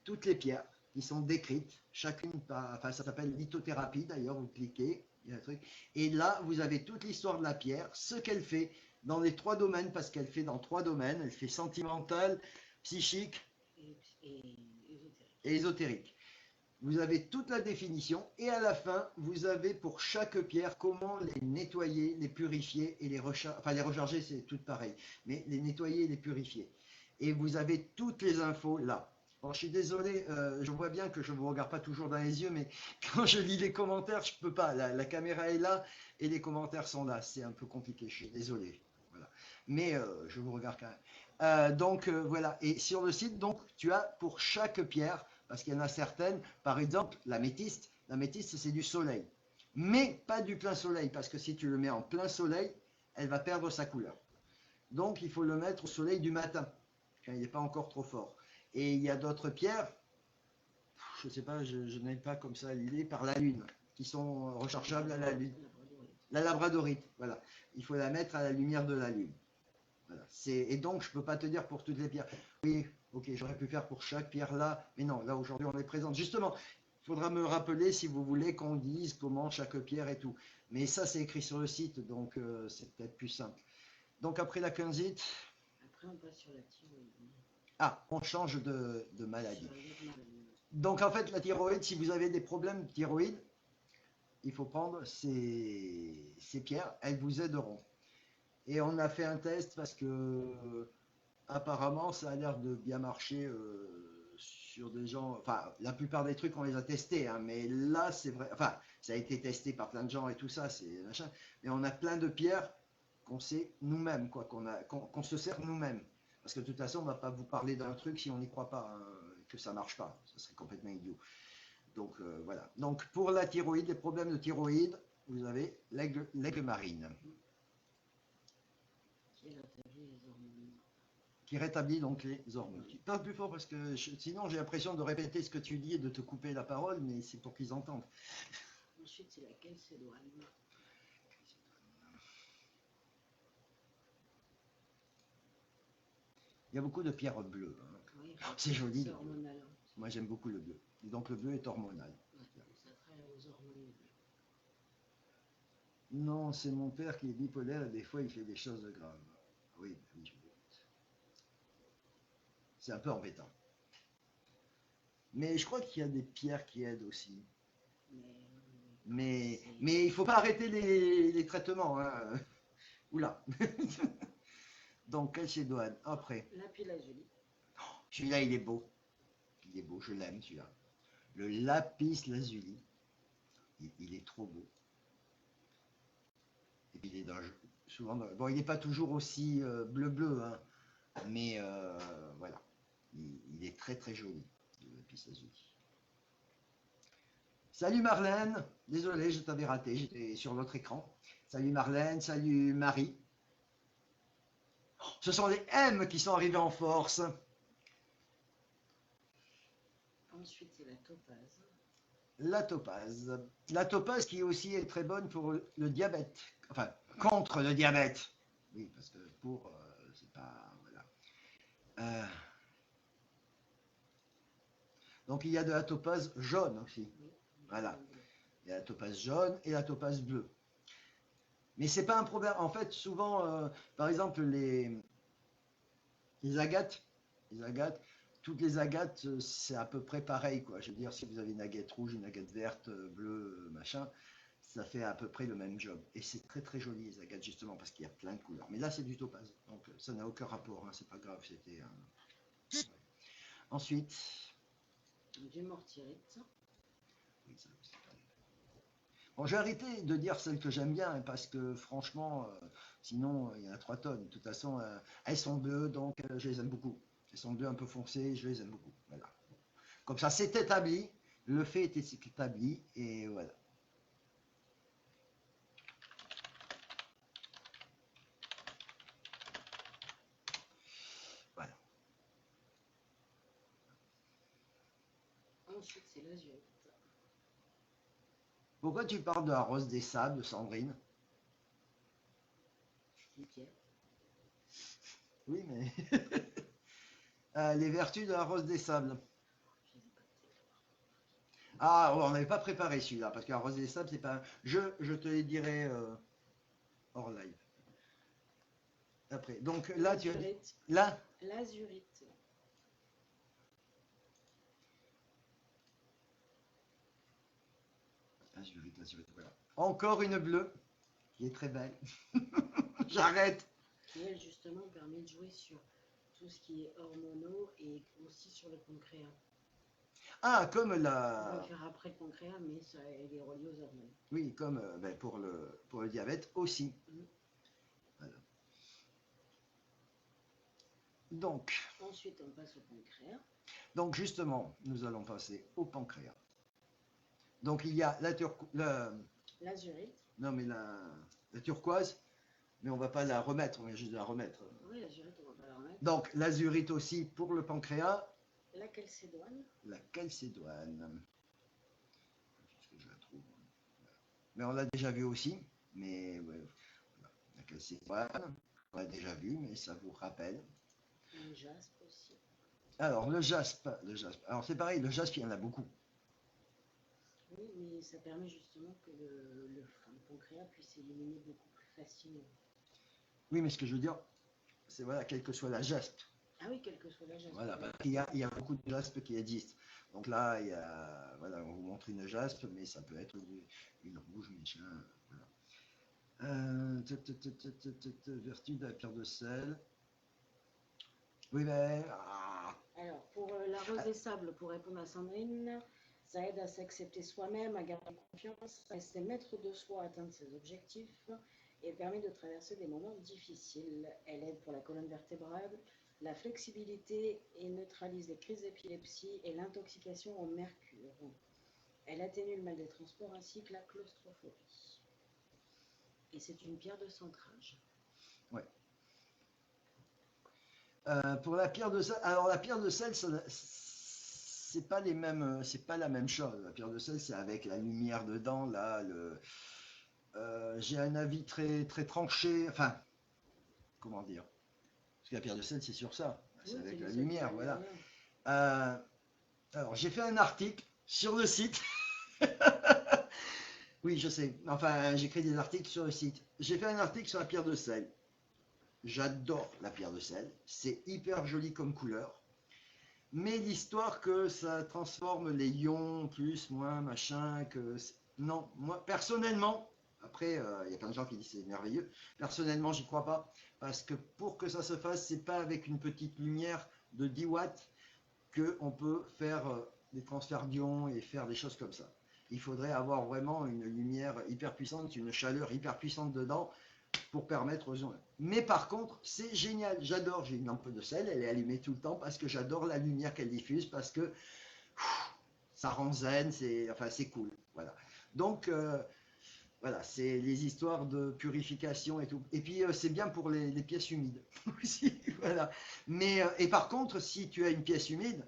toutes les pierres qui sont décrites, chacune par... Enfin, ça s'appelle lithothérapie, d'ailleurs, vous cliquez, il y a un truc. Et là, vous avez toute l'histoire de la pierre, ce qu'elle fait dans les 3 domaines, parce qu'elle fait dans 3 domaines. Elle fait sentimental, psychique et ésotérique. Vous avez toute la définition et à la fin, vous avez pour chaque pierre comment les nettoyer, les purifier et les recharger. Enfin, les recharger, c'est tout pareil, mais les nettoyer et les purifier. Et vous avez toutes les infos là. Bon, je suis désolé, je vois bien que je ne vous regarde pas toujours dans les yeux, mais quand je lis les commentaires, je ne peux pas. La caméra est là et les commentaires sont là. C'est un peu compliqué, je suis désolé. Voilà. Mais je vous regarde quand même. Donc voilà. Et sur le site, donc, tu as pour chaque pierre, parce qu'il y en a certaines, par exemple, l'améthyste c'est du soleil. Mais pas du plein soleil, parce que si tu le mets en plein soleil, elle va perdre sa couleur. Donc il faut le mettre au soleil du matin, quand il n'est pas encore trop fort. Et il y a d'autres pierres, je ne sais pas, je n'ai pas comme ça l'idée, par la Lune, qui sont rechargeables à la Lune. La labradorite, voilà. Il faut la mettre à la lumière de la Lune. Voilà. Et donc, je ne peux pas te dire pour toutes les pierres. Oui, ok, j'aurais pu faire pour chaque pierre là, mais non, là aujourd'hui on les présente. Justement, il faudra me rappeler si vous voulez qu'on dise comment chaque pierre et tout. Mais ça, c'est écrit sur le site, donc c'est peut-être plus simple. Donc après la quinzite. Après, on passe sur la thyroïde. Ah, on change de maladie. Donc en fait, la thyroïde, si vous avez des problèmes de thyroïde, il faut prendre ces pierres, elles vous aideront. Et on a fait un test parce que apparemment ça a l'air de bien marcher sur des gens. Enfin, la plupart des trucs on les a testés, hein, mais là c'est vrai. Enfin, ça a été testé par plein de gens et tout ça, c'est machin. Mais on a plein de pierres qu'on sait nous-mêmes, quoi, qu'on se sert nous-mêmes. Parce que de toute façon, on ne va pas vous parler d'un truc si on n'y croit pas, hein, que ça ne marche pas. Ça serait complètement idiot. Donc voilà. Donc pour la thyroïde, les problèmes de thyroïde, vous avez l'aigle marine. Qui rétablit donc les hormones. Tu parles plus fort parce que sinon j'ai l'impression de répéter ce que tu dis et de te couper la parole, mais c'est pour qu'ils entendent. Ensuite, c'est la calcédoine. Il y a beaucoup de pierres bleues. Hein. Oui, c'est joli. C'est hormonal. Moi j'aime beaucoup le bleu. Et donc le bleu est hormonal. Ouais, ça traite aux hormones. Non, c'est mon père qui est bipolaire et des fois il fait des choses graves. Oui, oui, je c'est un peu embêtant. Mais je crois qu'il y a des pierres qui aident aussi. Mais il ne faut pas arrêter les traitements. Hein. Oula. Donc, calcédoine. Après. Lapis lazuli. Celui-là, il est beau. Il est beau, je l'aime celui-là. Le lapis lazuli. Il est trop beau. Et puis, il est souvent bon, il n'est pas toujours aussi bleu-bleu, hein, mais voilà. Il est très très joli, le lapis lazuli. Salut Marlène, désolé, je t'avais raté, j'étais sur l'autre écran. Salut Marlène, salut Marie. Ce sont les M qui sont arrivés en force. Ensuite, c'est la topaze. La topaze. La topaze qui aussi est très bonne pour le diabète. Enfin, contre le diabète. Oui, parce que pour, c'est pas... Voilà. Donc il y a de la topaze jaune aussi. Oui, voilà. Il y a la topaze jaune et la topaze bleue. Mais c'est pas un problème. En fait, souvent, par exemple, les agates, toutes les agates, c'est à peu près pareil, quoi. Je veux dire, si vous avez une agate rouge, une agate verte, bleue, machin, ça fait à peu près le même job. Et c'est très très joli les agates, justement, parce qu'il y a plein de couleurs. Mais là, c'est du topaz, donc ça n'a aucun rapport, hein, c'est pas grave, c'était un... Ouais. Ensuite... Du mortierite. Oui, ça, bon, j'ai arrêté de dire celles que j'aime bien, parce que franchement, sinon, il y en a 3 tonnes. De toute façon, elles sont bleues, donc je les aime beaucoup. Elles sont bleues un peu foncées, je les aime beaucoup. Voilà. Comme ça, c'est établi, le fait est établi, et voilà. Voilà. Ensuite, c'est l'azurite. Pourquoi tu parles de la rose des sables, Sandrine? Une pierre. Oui, mais... les vertus de la rose des sables. Ah, oh, on n'avait pas préparé celui-là, parce que la rose des sables, c'est pas... Je te les dirai hors live. Après, donc là, tu as dit... Là L'azurite. Azurite, voilà. Encore une bleue, qui est très belle. J'arrête. Qui, elle, justement, permet de jouer sur tout ce qui est hormonaux et aussi sur le pancréas. Ah, comme On la... va le faire après le pancréas, mais ça, elle est reliée aux hormones. Oui, comme ben, pour le diabète aussi. Voilà. Donc... Ensuite, on passe au pancréas. Donc, justement, nous allons passer au pancréas. Donc, il y a l'azurite. Non, mais la turquoise, mais on ne va pas la remettre, on vient juste de la remettre. Oui, l'azurite, on ne va pas la remettre. Donc, l'azurite aussi pour le pancréas. La calcédoine. La calcédoine. Est-ce que je la trouve? Mais on l'a déjà vu aussi. Mais ouais, voilà. La calcédoine, on l'a déjà vu, mais ça vous rappelle. Un jaspe aussi. Alors, le jaspe. Alors, c'est pareil, le jaspe, il y en a beaucoup. Oui, mais ça permet justement que le pancréas puisse éliminer beaucoup plus facilement. Oui, mais ce que je veux dire, c'est voilà, quelle que soit la jaspe. Ah oui, quel que soit la jaspe. Voilà, parce qu'il y a beaucoup de jaspes qui existent. Donc là, il y a, voilà, on vous montre une jaspe, mais ça peut être une rouge, machin. Voilà. Vertu de la pierre de sel. Oui, mais. Alors, pour la rose des sables, pour répondre à Sandrine, ça aide à s'accepter soi-même, à garder confiance, à rester maître de soi, à atteindre ses objectifs et permet de traverser des moments difficiles. Elle aide pour la colonne vertébrale, la flexibilité et neutralise les crises d'épilepsie et l'intoxication au mercure. Elle atténue le mal des transports ainsi que la claustrophobie. Et c'est une pierre de centrage. Ouais. Pour la pierre de sel, alors la pierre de sel, c'est pas les mêmes, c'est pas la même chose. La pierre de sel, c'est avec la lumière dedans. Là, j'ai un avis très très tranché. Enfin, comment dire? Parce que la pierre de sel, c'est sur ça. C'est Oui, avec c'est la le lumière, seul voilà. derrière. Alors, j'ai fait un article sur le site. Oui, je sais. Enfin, j'écris des articles sur le site. J'ai fait un article sur la pierre de sel. J'adore la pierre de sel. C'est hyper joli comme couleur. Mais l'histoire que ça transforme les ions, plus, moins, machin, que... Non, moi, personnellement, après, il y a plein de gens qui disent c'est merveilleux. Personnellement, j'y crois pas. Parce que pour que ça se fasse, c'est pas avec une petite lumière de 10 watts qu'on peut faire des transferts d'ions et faire des choses comme ça. Il faudrait avoir vraiment une lumière hyper puissante, une chaleur hyper puissante dedans pour permettre aux gens. Mais par contre, c'est génial, j'adore. J'ai une lampe de sel, elle est allumée tout le temps parce que j'adore la lumière qu'elle diffuse, parce que ça rend zen, c'est cool. Voilà. Donc, voilà, c'est les histoires de purification et tout. Et puis, c'est bien pour les pièces humides aussi. Voilà. Mais, et par contre, si tu as une pièce humide,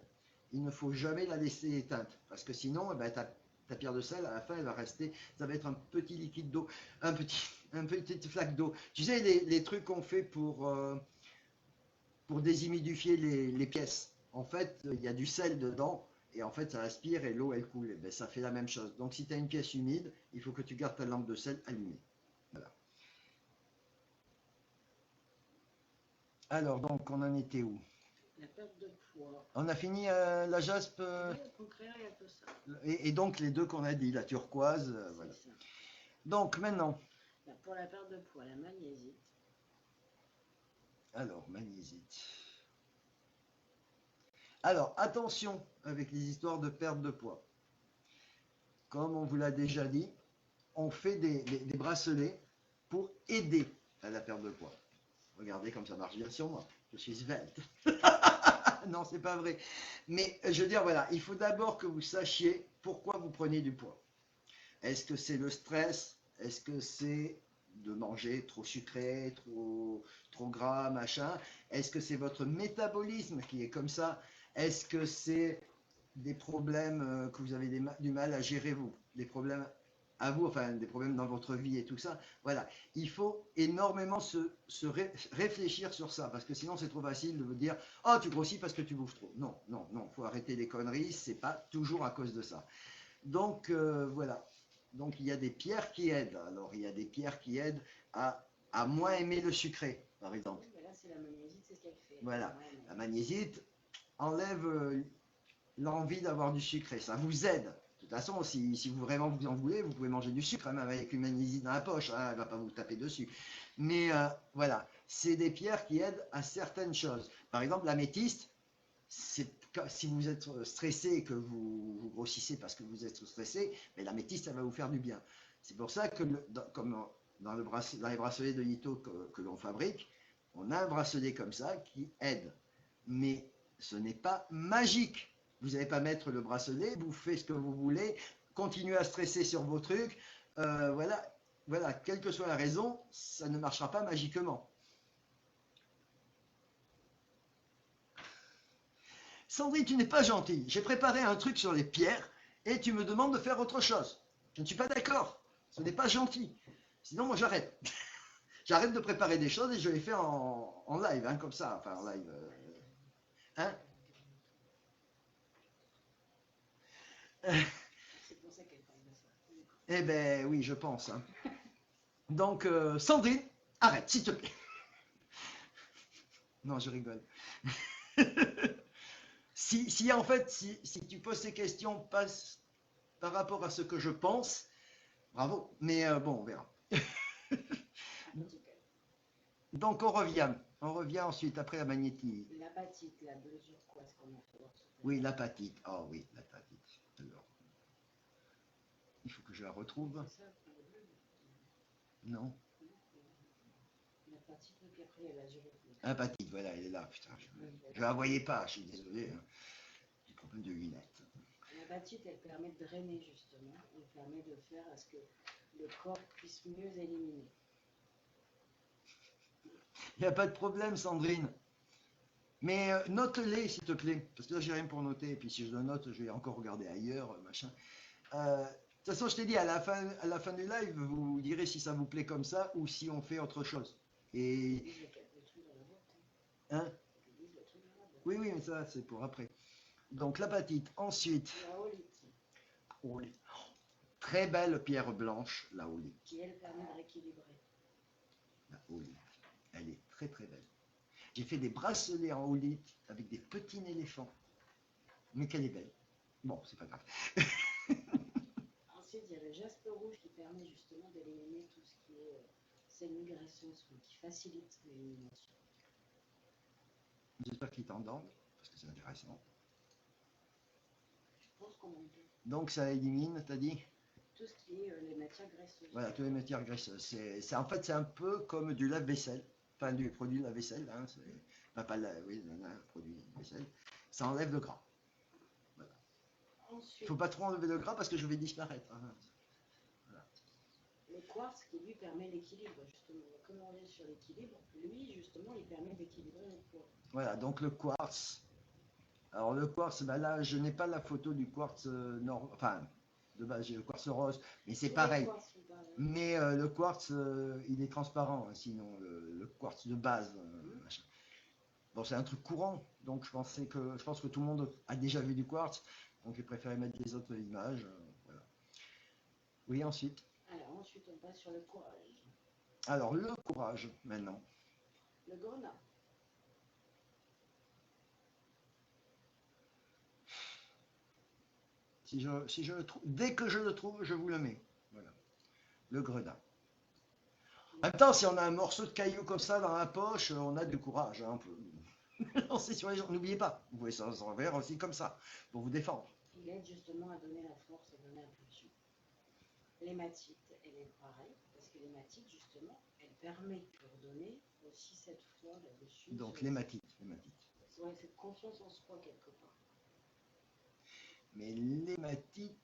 il ne faut jamais la laisser éteinte. Parce que sinon, eh ben, ta pierre de sel, à la fin, elle va rester, ça va être un petit liquide d'eau, un petite flaque d'eau. Tu sais, les trucs qu'on fait pour déshumidifier les pièces. En fait, il y a du sel dedans, et en fait, ça aspire et l'eau, elle coule. Et ben, ça fait la même chose. Donc, si tu as une pièce humide, il faut que tu gardes ta lampe de sel allumée. Voilà. Alors, donc, on en était où? La perte de poids. On a fini la jaspe Oui, le pancréas et un peu ça. et donc les deux qu'on a dit, la turquoise, voilà. Ça. Donc maintenant, Pour la perte de poids, la magnésie. alors magnésite. Alors attention avec les histoires de perte de poids. Comme on vous l'a déjà dit, on fait des bracelets pour aider à la perte de poids. Regardez comme ça marche bien sur moi. Je suis svelte. Non, c'est pas vrai. Mais je veux dire, voilà, il faut d'abord que vous sachiez pourquoi vous prenez du poids. Est-ce que c'est le stress? Est-ce que c'est de manger trop sucré, trop gras, machin? Est-ce que c'est votre métabolisme qui est comme ça? Est-ce que c'est des problèmes que vous avez du mal à gérer vous? Des problèmes à vous, enfin des problèmes dans votre vie et tout ça? Voilà, il faut énormément réfléchir sur ça, parce que sinon c'est trop facile de vous dire « Oh, tu grossis parce que tu bouffes trop ». Non, non, non, il faut arrêter les conneries, c'est pas toujours à cause de ça. Donc voilà. Donc il y a des pierres qui aident. Alors il y a des pierres qui aident à moins aimer le sucré, par exemple. Oui, là, c'est la magnésie, c'est ce qu'elle fait. Voilà. La magnésie enlève l'envie d'avoir du sucré. Ça vous aide. De toute façon, si vous vraiment vous en voulez, vous pouvez manger du sucre, même avec une magnésie dans la poche. Hein, elle ne va pas vous taper dessus. Mais voilà, c'est des pierres qui aident à certaines choses. Par exemple, l'améthyste, si vous êtes stressé et que vous grossissez parce que vous êtes stressé, mais l'améthyste, ça va vous faire du bien. C'est pour ça que, comme dans les bracelets de Ito que l'on fabrique, on a un bracelet comme ça qui aide. Mais ce n'est pas magique. Vous n'allez pas mettre le bracelet, vous faites ce que vous voulez, continuez à stresser sur vos trucs. Voilà, quelle que soit la raison, ça ne marchera pas magiquement. Sandrine, tu n'es pas gentille. J'ai préparé un truc sur les pierres et tu me demandes de faire autre chose. Je ne suis pas d'accord. Ce n'est pas gentil. Sinon, moi, j'arrête. J'arrête de préparer des choses et je les fais en live, hein, comme ça. Enfin, en live. Hein. C'est pour ça qu'elle parle de ça. Eh ben oui, je pense. Hein. Donc, Sandrine, arrête, s'il te plaît. Non, je rigole. Si en fait, si tu poses ces questions par rapport à ce que je pense, bravo. Mais bon, on verra. Donc, on revient ensuite après la magnétie. L'apatite, la mesure quoi, ce qu'on a fait voir tout à l'heure. Oui, l'apatite. Oh oui, l'apatite. Alors, il faut que je la retrouve. C'est ça, pour le bleu. Non. L'apatite, et puis après il y a l'azurite. Apatite, voilà, elle est là. Putain, je la voyais pas, je suis désolé. Hein. J'ai problème de lunettes. L'apatite, elle permet de drainer justement. Elle permet de faire à ce que le corps puisse mieux éliminer. Il n'y a pas de problème, Sandrine. Mais note-les, s'il te plaît. Parce que là, j'ai rien pour noter. Et puis, si je le note, je vais encore regarder ailleurs, machin. De toute façon, je t'ai dit, à la fin du live, vous direz si ça vous plaît comme ça ou si on fait autre chose. Et. Ils disent le truc dans la boîte. Hein? Ils disent le truc dans la boîte. Oui, oui, mais ça, c'est pour après. Donc, l'apatite. Ensuite, La holite, Olite. Très belle pierre blanche, la Olite. qui elle permet de rééquilibrer. La Olite. Elle est très, très belle. J'ai fait des bracelets en Olite avec des petits éléphants. Mais qu'elle est belle. Bon, c'est pas grave. Ensuite, il y a le jaspe rouge qui permet justement d'éliminer tout ce qui est cellules graisseuses, qui facilite l'élimination. J'espère qu'ils t'entendent, parce que c'est intéressant. Je pense qu'on en peut. Donc ça élimine, t'as dit? Tout ce qui est les matières graisseuses. Voilà, toutes les matières graisseuses. En fait, c'est un peu comme du lave-vaisselle, enfin du produit lave-vaisselle. Hein, pas oui, produit vaisselle. Ça enlève le gras. Voilà. Il Ensuite, ne faut pas trop enlever le gras parce que je vais disparaître. Hein. Voilà. le quartz qui lui permet l'équilibre, justement. Comme on est sur l'équilibre, lui, justement, il permet d'équilibrer le poids. Voilà, donc le quartz. Alors le quartz, ben là, je n'ai pas la photo du quartz enfin, de base, j'ai le quartz rose, mais c'est Tous les pareil. quartz sont pareils. Mais le quartz, il est transparent, hein, sinon le quartz de base. Machin. Bon, c'est un truc courant, donc je pense que tout le monde a déjà vu du quartz, donc j'ai préféré mettre des autres images. Voilà. Oui, ensuite. Alors, ensuite, on passe sur le courage. Alors, le courage, maintenant. Le grenat. Si je le trouve, dès que je le trouve, je vous le mets. Voilà. Le gredin. En même temps, si on a un morceau de caillou comme ça dans la poche, on a du courage. Hein, on peut lancer sur les gens. N'oubliez pas, vous pouvez s'en servir aussi comme ça, pour vous défendre. Il aide justement à donner la force, à donner l'impulsion. L'hématite, elle est pareille, parce que l'hématite, justement, elle permet de redonner aussi cette foi là-dessus. Donc l'hématite. Ouais, cette confiance en soi, quelque part. Mais l'hématite,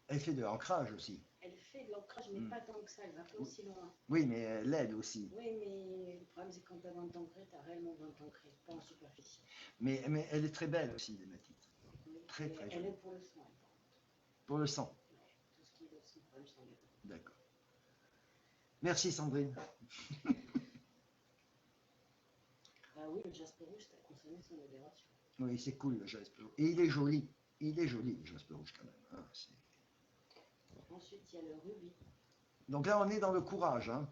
elle fait de l'ancrage aussi. Elle fait de l'ancrage, mais pas tant que ça, elle va pas aussi loin. Oui, mais elle aide aussi. Oui, mais le problème, c'est que quand tu as 20 ancrés, tu as réellement 20 ancrés, pas en superficie. Mais elle est très belle aussi, l'hématite. Oui. Très, très Elle jolie. est pour le sang, elle, par contre. Pour le sang. Ouais, tout ce qui est le sang, pas le sang. D'accord. Merci Sandrine. Ah oui, le jaspe rouge, tu as consommé son modération. Oui, c'est cool le jaspe rouge. Et il est joli. Il est joli le jaspe rouge quand même. Hein, Ensuite, il y a le rubis. donc là, on est dans le courage. Hein.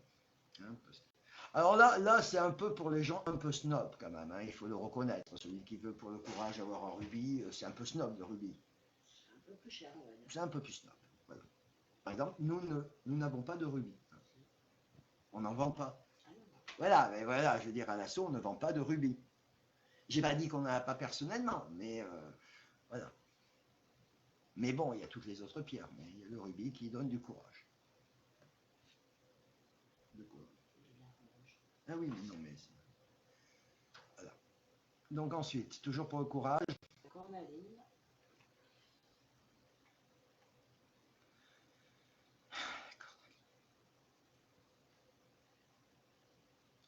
Alors là c'est un peu pour les gens un peu snob quand même. Hein, il faut le reconnaître. Celui qui veut pour le courage avoir un rubis, c'est un peu snob le rubis. C'est un peu plus cher, on va dire. C'est un peu plus snob. Voilà. Par exemple, nous n'avons pas de rubis. On n'en vend pas. Ah non, Voilà, mais voilà, je veux dire, à l'assaut, on ne vend pas de rubis. J'ai pas dit qu'on n'en a pas personnellement, mais voilà. Mais bon, il y a toutes les autres pierres, mais il y a le rubis qui donne du courage. De quoi? Ah oui, mais non, mais... Voilà. Donc ensuite, toujours pour le courage. la cornaline.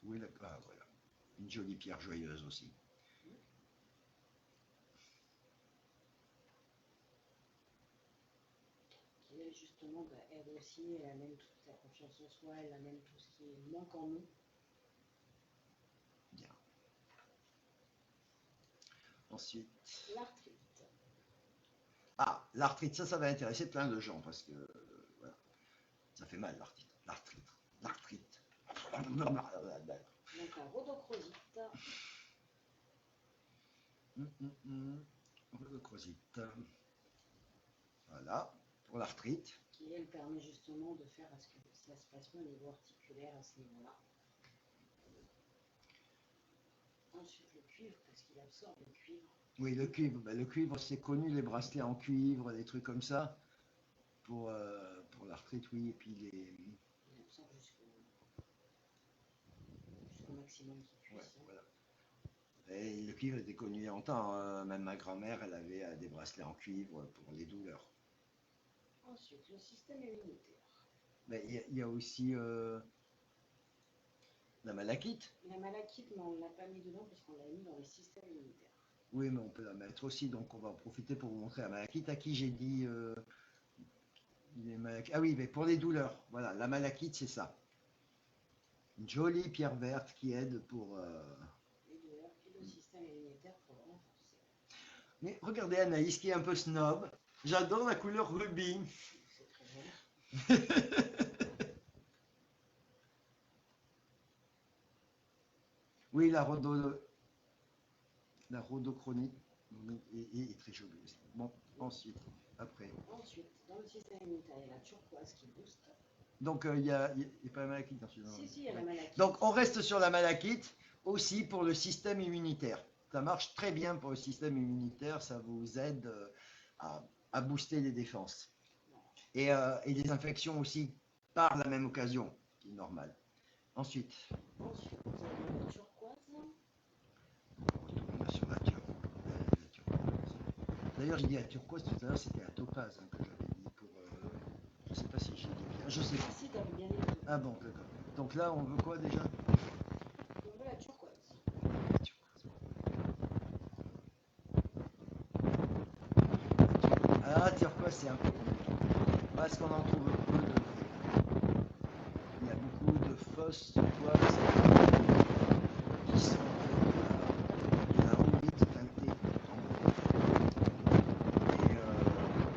Oui, ah, voilà. Une jolie pierre joyeuse aussi. justement, bah, elle aussi, elle amène toute la confiance en soi, elle amène tout ce qui manque en nous. Bien. Ensuite. L'arthrite. Ah, l'arthrite, ça va intéresser plein de gens parce que voilà, ça fait mal l'arthrite. L'arthrite. L'arthrite. Donc la rhodochrosite. Rhodochrosite. Voilà, pour l'arthrite. Qui, elle, permet justement de faire à ce que ça se passe mieux au niveau articulaire à ce niveau-là. Ensuite, le cuivre, parce qu'il absorbe le cuivre. Oui, le cuivre. Ben, le cuivre, c'est connu, les bracelets en cuivre, des trucs comme ça. Pour l'arthrite, oui. Et puis les. Il absorbe jusqu'au maximum qu'il puisse. Ouais, voilà. Et le cuivre était connu il y a longtemps. Même ma grand-mère, elle avait des bracelets en cuivre pour les douleurs. Ensuite, le système immunitaire. Mais il y a aussi la malachite. La malachite, mais on ne l'a pas mis dedans parce qu'on l'a mis dans les systèmes immunitaires. Oui, mais on peut la mettre aussi, donc on va en profiter pour vous montrer la malachite. À qui j'ai dit ah oui, mais pour les douleurs, voilà, la malachite, c'est ça. Une jolie pierre verte qui aide pour... Les douleurs et le système immunitaire pour le renforcer. Mais regardez Anaïs qui est un peu snob. J'adore la couleur rubis. C'est très joli. Oui, la rhodochrosite est très jolie aussi. Bon, ensuite, après. Ensuite, dans le système immunitaire, il y a la turquoise qui booste. Donc, il n'y a pas la malachite dans celui-là. Si, il y a la malachite. Donc, on reste sur la malachite aussi pour le système immunitaire. Ça marche très bien pour le système immunitaire, ça vous aide à booster les défenses. Et les infections aussi, par la même occasion, qui est normal. Ensuite, vous avez la turquoise. On retourne sur la turquoise. D'ailleurs, j'ai dit la turquoise tout à l'heure, c'était la topaze que j'avais dit pour. Je ne sais pas si j'ai dit bien. Je sais pas. Si, tu avais bien dit. Ah bon, d'accord. Donc là, on veut quoi déjà? On veut la turquoise. Ah, turquoise, c'est un peu compliqué. Parce qu'on en trouve peu de vraies. Il y a beaucoup de fausses turquoises qui sont de la rhomite teintée en bleu.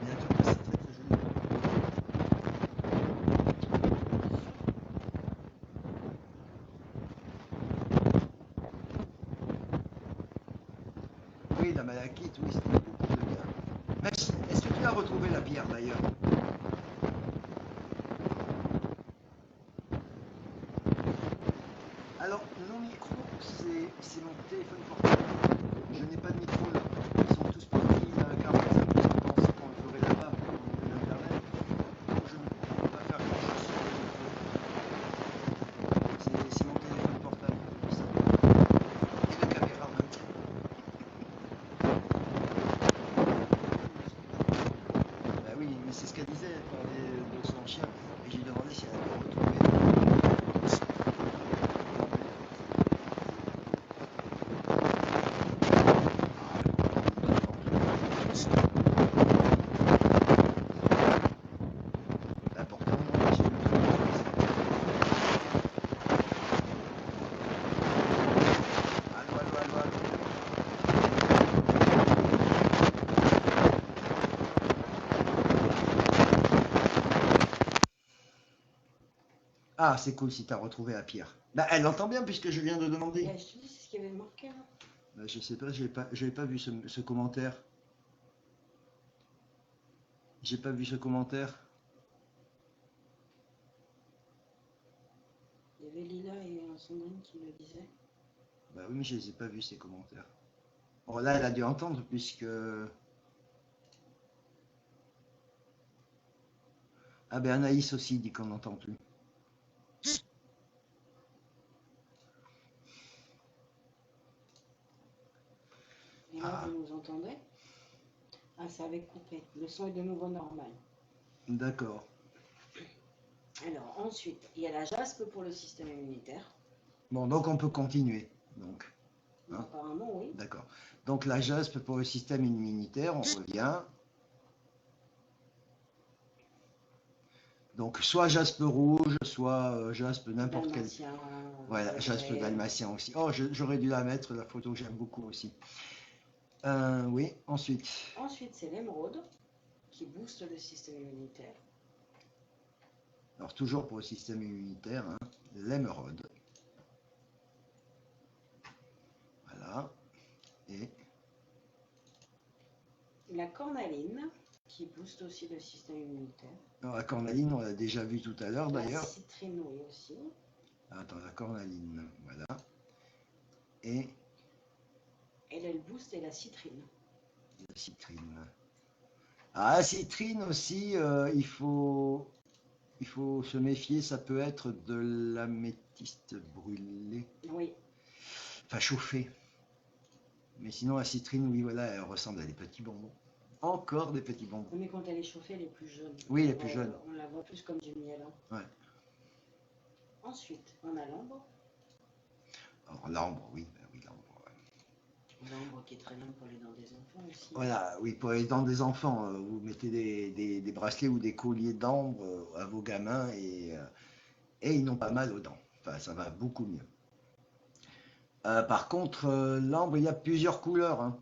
Et la turquoise, c'est très très joli. Oui, la malachite, oui, c'était beaucoup de bien. Merci. Est-ce que tu as retrouvé la pierre d'ailleurs? Alors, mon micro, c'est mon téléphone portable. Je n'ai pas de micro là. Ils sont tous partis car par exemple, ils ont pensé qu'on le ferait là-bas au niveau de l'internet. Donc, je ne peux pas faire grand-chose sur le micro. C'est mon téléphone portable qui fait ça. Et la caméra en même temps. Bah oui, mais c'est ce qu'elle disait, elle parlait de son chien. Et j'ai demandé si elle avait retrouvé. Ah, c'est cool si tu as retrouvé la pierre. Bah, elle l'entend bien puisque je viens de demander. Je te dis, c'est ce qui avait marqué là. Bah, je sais pas, j'ai pas vu ce commentaire. J'ai pas vu ce commentaire. Il y avait Lila et Sandrine qui le disaient. Bah oui, mais je les ai pas vus ces commentaires. Bon, là, elle a dû entendre puisque... Ah ben Anaïs aussi dit qu'on n'entend plus. Et là, vous nous entendez? Ah, ça avait coupé. Le son est de nouveau normal. D'accord. Alors, ensuite, il y a la jaspe pour le système immunitaire. Bon, donc on peut continuer. Donc, hein? Apparemment, oui. D'accord. Donc la jaspe pour le système immunitaire, on revient. Donc soit jaspe rouge, soit jaspe n'importe quel. Dalmatien, Voilà, jaspe violet. dalmatien aussi. Oh, j'aurais dû la mettre, la photo que j'aime beaucoup aussi. Oui, ensuite. Ensuite, c'est l'émeraude qui booste le système immunitaire. Alors toujours pour le système immunitaire, hein, l'émeraude. Voilà. Et La cornaline qui booste aussi le système immunitaire. alors, la cornaline, on l'a déjà vu tout à l'heure La d'ailleurs. citrine, oui aussi. Attends, la cornaline, voilà. Et Elle booste et la citrine. la citrine. Ah, la citrine aussi, il faut se méfier, ça peut être de l'améthyste brûlée, Oui, enfin chauffée. Mais sinon, la citrine, oui, voilà, elle ressemble à des petits bonbons. Encore des petits bonbons. mais quand elle est chauffée, elle est plus jaune. Oui, elle est plus jaune. On la voit plus comme du miel. Hein. Ouais. Ensuite, on a l'ambre. Alors, l'ambre, oui, ben oui, l'ambre. Ouais. L'ambre qui est très bien pour les dents des enfants aussi. Voilà, oui, pour les dents des enfants, vous mettez des bracelets ou des colliers d'ambre à vos gamins et ils n'ont pas mal aux dents. Enfin, ça va beaucoup mieux. Par contre, l'ambre, il y a plusieurs couleurs. Hein.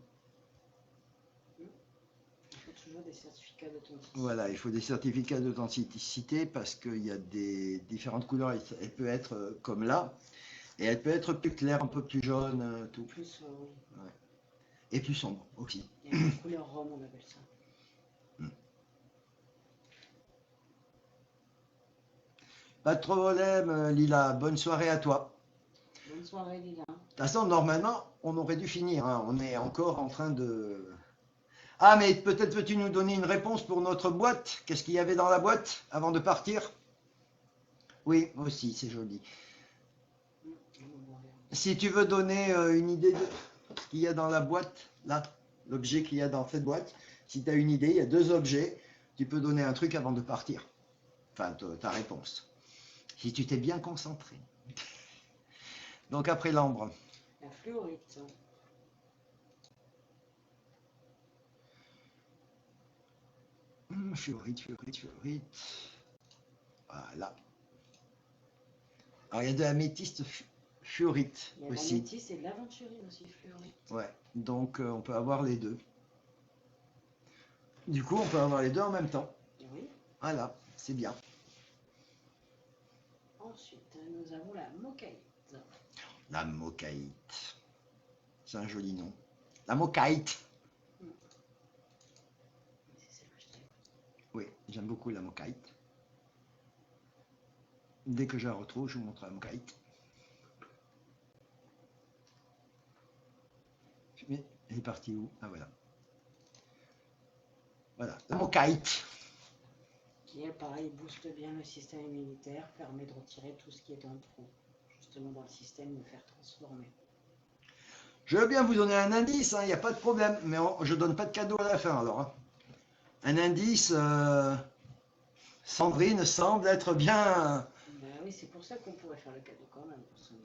Il faut toujours des certificats d'authenticité. Voilà, il faut des certificats d'authenticité parce qu'il y a des différentes couleurs. Elle peut être comme là, et elle peut être plus claire, un peu plus jaune, tout. Plus, oui. Ouais. Et plus sombre aussi. Il y a une couleur rhum, on appelle ça. Pas de problème, Lila. Bonne soirée à toi. Bonne soirée, Lila. De toute façon, normalement, on aurait dû finir. Hein. On est encore en train de... Ah, mais peut-être veux-tu nous donner une réponse pour notre boîte? Qu'est-ce qu'il y avait dans la boîte avant de partir? Oui, aussi, c'est joli. Si tu veux donner une idée de ce qu'il y a dans la boîte, là, l'objet qu'il y a dans cette boîte, si tu as une idée, il y a 2 objets, tu peux donner un truc avant de partir. Enfin, ta réponse. Si tu t'es bien concentré. Donc après l'ambre. La fluorite. Fluorite, fluorite, fluorite. Voilà. Alors il y a de l'améthyste fluorite Il y a de aussi. l'améthyste et de l'aventurine aussi, fluorite. Ouais, donc on peut avoir les deux. Du coup, on peut avoir les deux en même temps. Oui. Voilà, c'est bien. Ensuite, nous avons la mocaïte. La mocaïte. C'est un joli nom. La mocaïte. C'est celle que je t'ai. Oui, j'aime beaucoup la mocaïte. Dès que je la retrouve, je vous montre la mocaïte. Mais elle est partie où? Ah voilà. Voilà, la mocaïte. Qui, elle, pareil, booste bien le système immunitaire, permet de retirer tout ce qui est en trop, justement dans le système, de faire transformer. Je veux bien vous donner un indice, il n'y a pas de problème, mais je ne donne pas de cadeau à la fin alors. Hein. Un indice, Sandrine semble être bien... Ben oui, c'est pour ça qu'on pourrait faire le cadeau quand même, pour son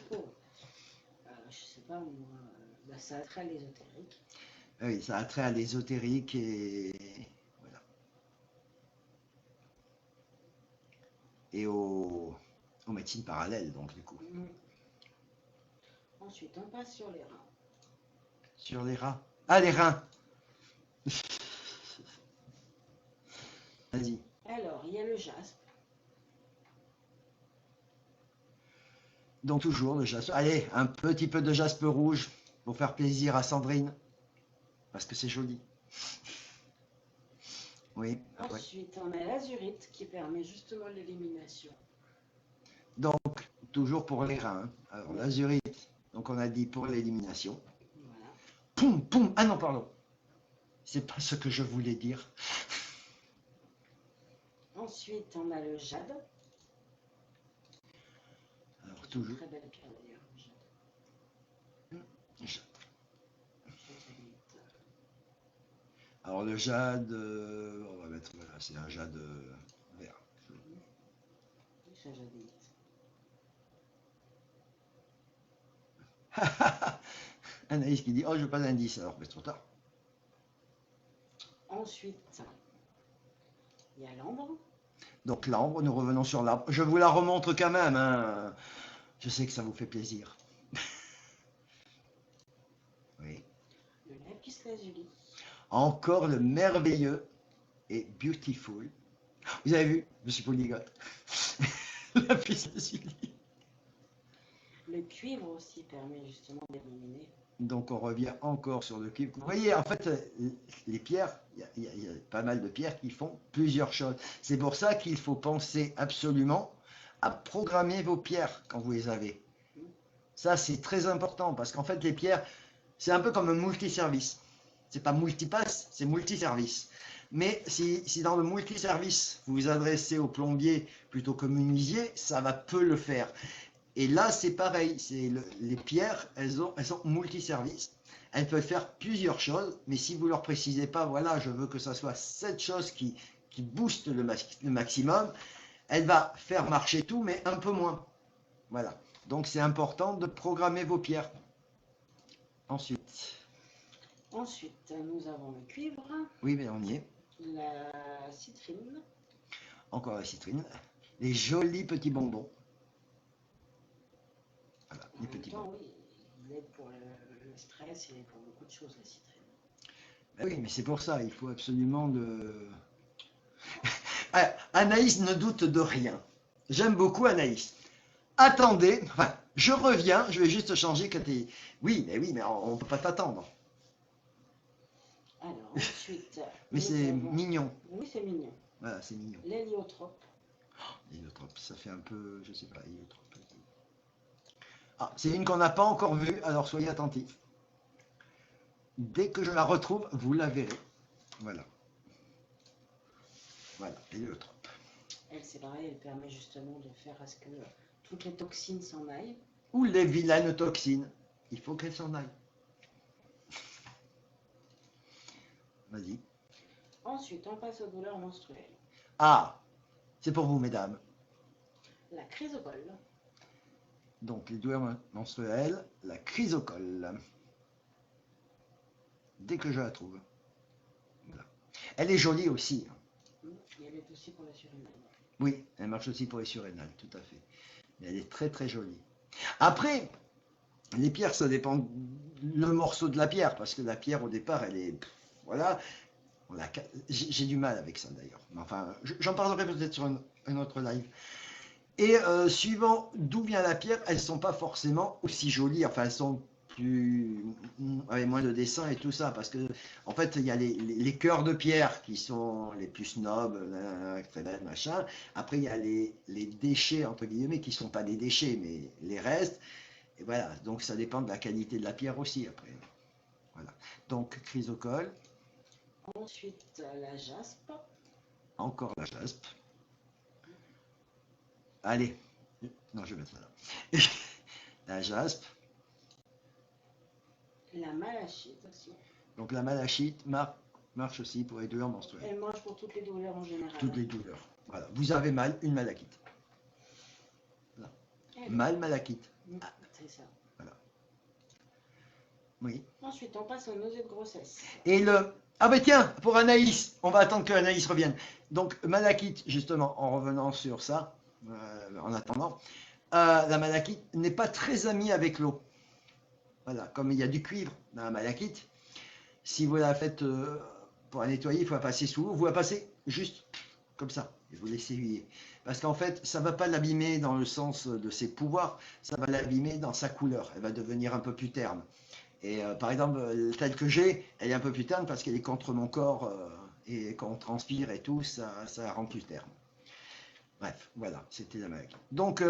pauvre. Je sais pas, moi, ben, ça a trait à l'ésotérique. Oui, ça a trait à l'ésotérique et... Voilà. Et aux médecines parallèles, donc du coup. Ensuite, on passe sur les reins. Sur les rats. Ah, les reins. Vas-y. Alors, il y a le jaspe. Donc toujours le jaspe. Allez, un petit peu de jaspe rouge pour faire plaisir à Sandrine. Parce que c'est joli. Oui, après. Ensuite, on a l'azurite qui permet justement l'élimination. Donc, toujours pour les reins. Hein. Alors, l'azurite, donc on a dit pour l'élimination. Voilà. Poum, poum. Ah non, pardon. C'est pas ce que je voulais dire. Ensuite, on a le jade. Alors, toujours. Très belle pierre d'ailleurs, le jade. Alors, le jade, on va mettre, voilà, c'est un jade vert. C'est un jadéite. Anaïs qui dit, oh, je veux pas d'indice, alors, mais trop tard. Ensuite, il y a l'ambre. Donc l'ambre, nous revenons sur l'arbre. Je vous la remontre quand même, hein. Je sais que ça vous fait plaisir. Oui. Le lapis lazuli. Encore le merveilleux et beautiful. Vous avez vu, je suis polyglotte. Lapis lazuli. Le cuivre aussi permet justement d'illuminer. Donc on revient encore sur le cuivre. Vous voyez, en fait, les pierres, il y a pas mal de pierres qui font plusieurs choses. C'est pour ça qu'il faut penser absolument à programmer vos pierres quand vous les avez. Ça, c'est très important parce qu'en fait, les pierres, c'est un peu comme un multiservice. C'est pas multipass, c'est multiservice. Mais si dans le multiservice, vous vous adressez au plombier plutôt que menuisier, ça va peu le faire. Et là, c'est pareil. Les pierres, elles sont multiservices. Elles peuvent faire plusieurs choses, mais si vous ne leur précisez pas, voilà, je veux que ça soit cette chose qui booste le maximum, elle va faire marcher tout, mais un peu moins. Voilà. Donc, c'est important de programmer vos pierres. Ensuite, nous avons le cuivre, oui, mais on y est. la citrine, Encore la citrine. Les jolis petits bonbons. Voilà, en les même petits temps, bonbons. oui, il aide pour le stress et pour beaucoup de choses, la citrine. Ben oui, mais c'est pour ça, il faut absolument le... Ah, Anaïs ne doute de rien. J'aime beaucoup Anaïs. Attendez, enfin, je reviens, je vais juste changer quand t'es... Oui, mais on ne peut pas t'attendre. Alors, ensuite, Mais c'est avons... mignon. Oui, c'est mignon. Voilà, c'est mignon. L'héliotrope. L'héliotrope, ça fait un peu... Je sais pas, l'héliotrope. Ah, c'est une qu'on n'a pas encore vue, alors soyez attentifs. Dès que je la retrouve, vous la verrez. Voilà. Voilà, l'héliotrope. Elle, c'est pareil, elle permet justement de faire à ce que toutes les toxines s'en aillent. Ou les vilaines toxines. Il faut qu'elles s'en aillent. Vas-y. Ensuite, on passe aux douleurs menstruelles. Ah, c'est pour vous, mesdames. La chrysocole. Donc, les douleurs menstruelles, la chrysocole. Dès que je la trouve. Voilà. Elle est jolie aussi. Et elle est aussi pour la surrénale. Oui, elle marche aussi pour les surrénales, tout à fait. Mais elle est très très jolie. Après, les pierres, ça dépend le morceau de la pierre, parce que la pierre, au départ, elle est... Voilà. J'ai du mal avec ça, d'ailleurs. Enfin, j'en parlerai peut-être sur un autre live. Et suivant d'où vient la pierre, elles ne sont pas forcément aussi jolies. Enfin, elles sont plus... avec moins de dessin et tout ça. Parce que, en fait, il y a les cœurs de pierre qui sont les plus nobles, très belles, machin. Après, il y a les déchets, entre guillemets, qui ne sont pas des déchets, mais les restes. Et voilà, donc ça dépend de la qualité de la pierre aussi, après. Voilà. Donc, chrysocole. Ensuite, la jaspe. Encore la jaspe. Allez. Non, je vais mettre ça là. La jaspe. La malachite aussi. Donc la malachite marche aussi pour les douleurs menstruelles. Elle marche pour toutes les douleurs en général. Toutes les douleurs. Voilà. Vous avez mal, une malachite. Voilà. Mal, malachite. Ah, c'est ça. Voilà. Oui. Ensuite, on passe aux nausées de grossesse. Et le... Ah ben tiens, pour Anaïs, on va attendre que Anaïs revienne. Donc malachite, justement, en revenant sur ça, en attendant, la malachite n'est pas très amie avec l'eau. Voilà, comme il y a du cuivre dans la malachite, si vous la faites pour la nettoyer, il faut la passer sous l'eau, vous la passez juste comme ça, et vous laissez huiller. Parce qu'en fait, ça ne va pas l'abîmer dans le sens de ses pouvoirs, ça va l'abîmer dans sa couleur, elle va devenir un peu plus terne. Et par exemple, telle que j'ai, elle est un peu plus terne parce qu'elle est contre mon corps, et quand on transpire et tout, ça la rend plus terne. Bref, voilà, c'était la malachite. Donc,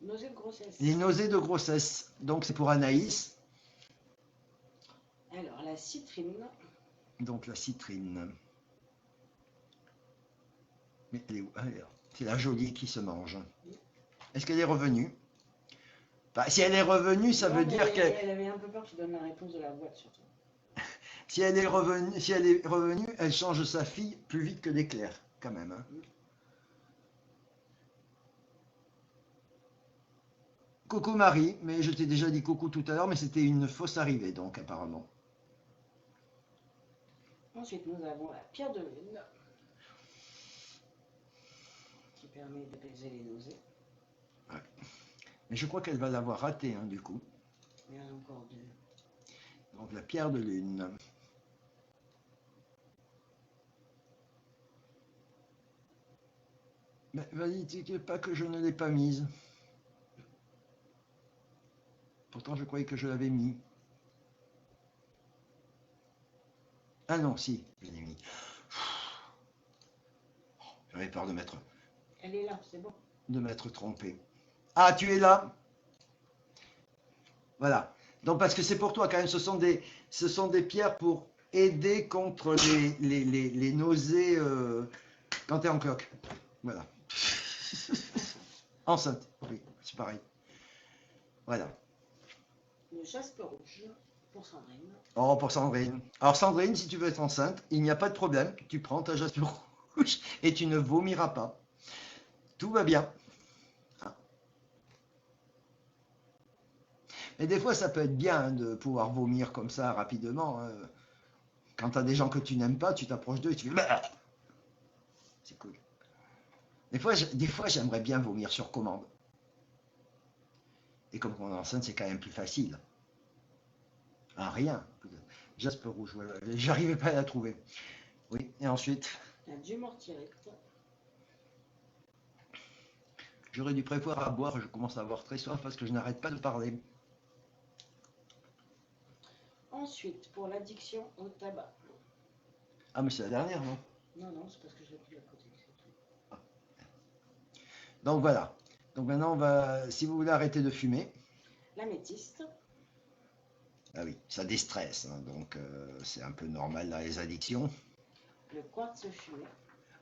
Nausées de grossesse. les nausées de grossesse, donc c'est pour Anaïs. Alors, la citrine. Donc la citrine. Mais elle est où? C'est la jolie qui se mange. Est-ce qu'elle est revenue? Bah, si elle est revenue, ça veut dire qu'elle... Elle avait un peu peur que je donne la réponse de la boîte, surtout. Si elle est revenue, elle change sa fille plus vite que l'éclair, quand même. Hein. Coucou Marie, mais je t'ai déjà dit coucou tout à l'heure, mais c'était une fausse arrivée, donc apparemment. Ensuite, nous avons la pierre de lune. permet d'apaiser les nausées. Ouais. Mais je crois qu'elle va l'avoir raté, hein, du coup. Il y en a encore deux. Donc la pierre de lune. Mais vas-y, t'inquiète pas que je ne l'ai pas mise. Pourtant, je croyais que je l'avais mis. Ah non, si, je l'ai mis. J'avais peur Elle est là, c'est bon. de m'être trompé. Ah, tu es là? Voilà. Donc, parce que c'est pour toi quand même, ce sont des pierres pour aider contre les nausées quand tu es en cloque. Voilà. Enceinte, oui, c'est pareil. Voilà. Le jaspe rouge pour Sandrine. Oh, pour Sandrine. Alors, Sandrine, si tu veux être enceinte, il n'y a pas de problème. Tu prends ta jaspe rouge et tu ne vomiras pas. Tout va bien. Mais des fois, ça peut être bien de pouvoir vomir comme ça rapidement. Quand tu as des gens que tu n'aimes pas, tu t'approches d'eux et tu fais bah. C'est cool. Des fois, j'aimerais bien vomir sur commande. Et comme on est enceinte, c'est quand même plus facile. Ah, rien. Jaspe rouge, voilà. J'arrivais pas à la trouver. Oui, et ensuite, La dumortierite. j'aurais dû prévoir à boire. Je commence à avoir très soif parce que je n'arrête pas de parler. Ensuite, pour l'addiction au tabac. Ah, mais c'est la dernière, non? Non, non, c'est parce que je l'ai pris à côté. Donc voilà. Donc maintenant, on va, si vous voulez arrêter de fumer. L'améthyste. Ah oui, ça déstresse, hein, donc c'est un peu normal dans les addictions. Le quartz fumé.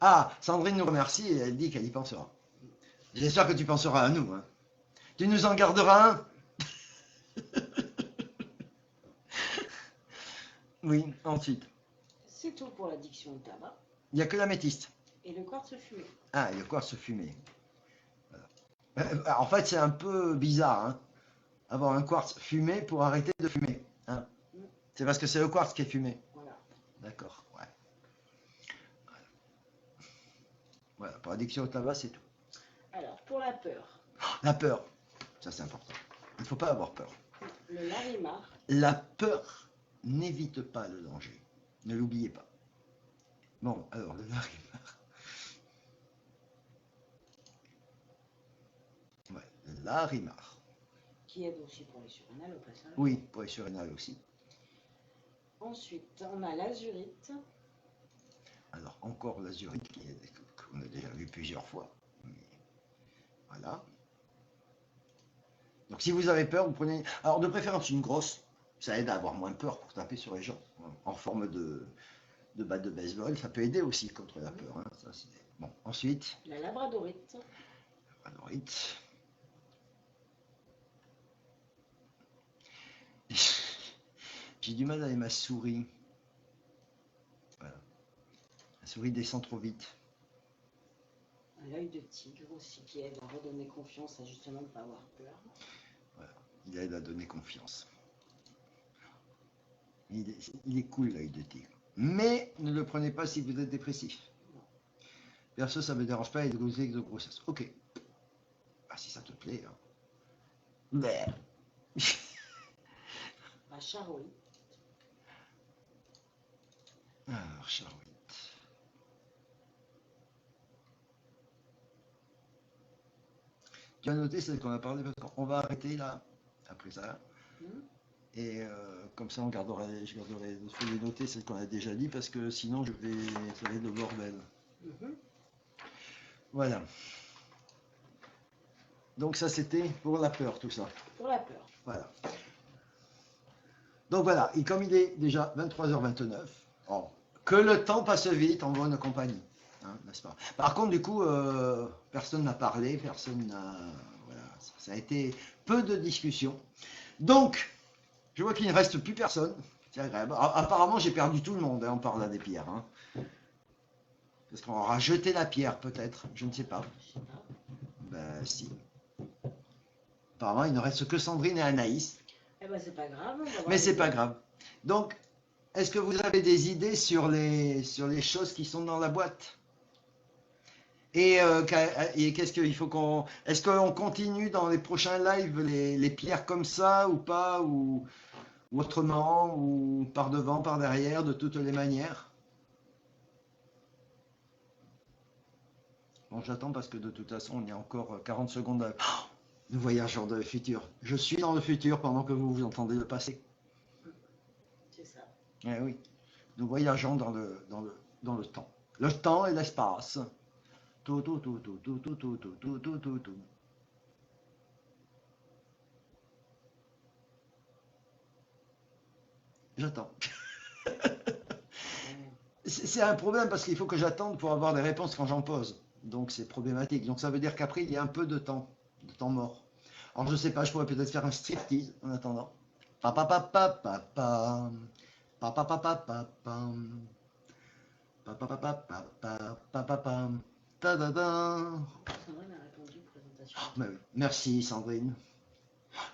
Ah, Sandrine nous remercie et elle dit qu'elle y pensera. J'espère que tu penseras à nous. Hein. Tu nous en garderas un? Oui, ensuite. C'est tout pour l'addiction au tabac. Il n'y a que l'améthyste. Et le quartz fumé. Ah, et le quartz fumé. Voilà. En fait, c'est un peu bizarre, hein, avoir un quartz fumé pour arrêter de fumer. Hein. C'est parce que c'est le quartz qui est fumé. Voilà. D'accord, ouais. Voilà, pour l'addiction au tabac, c'est tout. Alors, pour la peur. La peur, ça c'est important. Il ne faut pas avoir peur. Le larimar. La peur n'évite pas le danger. Ne l'oubliez pas. Bon, alors, le larimar. Ouais, le larimar. Qui aide aussi pour les surrénales au passage. Oui, pour les surrénales aussi. Ensuite, on a l'azurite. Alors, encore l'azurite qu'on a déjà vu plusieurs fois. Mais voilà. Donc, si vous avez peur, vous prenez. Alors, de préférence, une grosse. Ça aide à avoir moins peur pour taper sur les gens. En forme de batte de baseball, ça peut aider aussi contre la peur. Hein. Ça, bon, ensuite. La labradorite. Labradorite. J'ai du mal avec ma souris. Voilà. La souris descend trop vite. L'œil de tigre aussi qui aide à redonner confiance, à justement ne pas avoir peur. Voilà. Il aide à donner confiance. Il est cool l'œil de tigre. Mais ne le prenez pas si vous êtes dépressif. Perso, ça ne me dérange pas et de grossesse. Ok. Ah, si ça te plaît. Hein. Mais... La charoïde. Alors, charoïde. Tu as noté celle qu'on a parlé parce qu'on va arrêter là, après ça. Et comme ça, je garderai les noter celles qu'on a déjà dit parce que sinon, ça va être le bordel. Voilà. Donc ça, c'était pour la peur, tout ça. Pour la peur. Voilà. Donc voilà, et comme il est déjà 23h29, oh, que le temps passe vite en bonne compagnie, hein, n'est-ce pas? Par contre, du coup, personne n'a parlé, personne n'a... Voilà, ça a été peu de discussions. Donc, je vois qu'il ne reste plus personne. C'est agréable. Apparemment, j'ai perdu tout le monde, hein, on parle là des pierres. Hein. Est-ce qu'on aura jeté la pierre, peut-être? Je ne sais pas. Je sais pas. Ben, si. Apparemment, il ne reste que Sandrine et Anaïs. Eh ben, c'est pas grave. Mais c'est pas grave. Donc, est-ce que vous avez des idées sur les choses qui sont dans la boîte? Et qu'est-ce qu'il faut qu'on... Est-ce qu'on continue dans les prochains lives les pierres comme ça ou pas, ou autrement, ou par devant, par derrière, de toutes les manières? Bon, j'attends parce que de toute façon, on y a encore 40 secondes. Nous voyageons dans le futur. Je suis dans le futur pendant que vous entendez le passé. C'est ça. Eh oui, nous voyageons dans le temps. Le temps et l'espace. Tout, tout, tout, tout, tout, tout, tout, tout, tout, tout, tout, tout. J'attends. C'est un problème parce qu'il faut que j'attende pour avoir des réponses quand j'en pose. Donc c'est problématique. Donc ça veut dire qu'après, il y a un peu de temps mort. Alors je sais pas, je pourrais peut-être faire un striptease en attendant. Pa pa pa pa pa pa. Pa pa pa pa pa pam. Pa pa pa pa pa pa pa pa pam. Ta da da. Sandrine a répondu présentation. Mais oui. Merci Sandrine.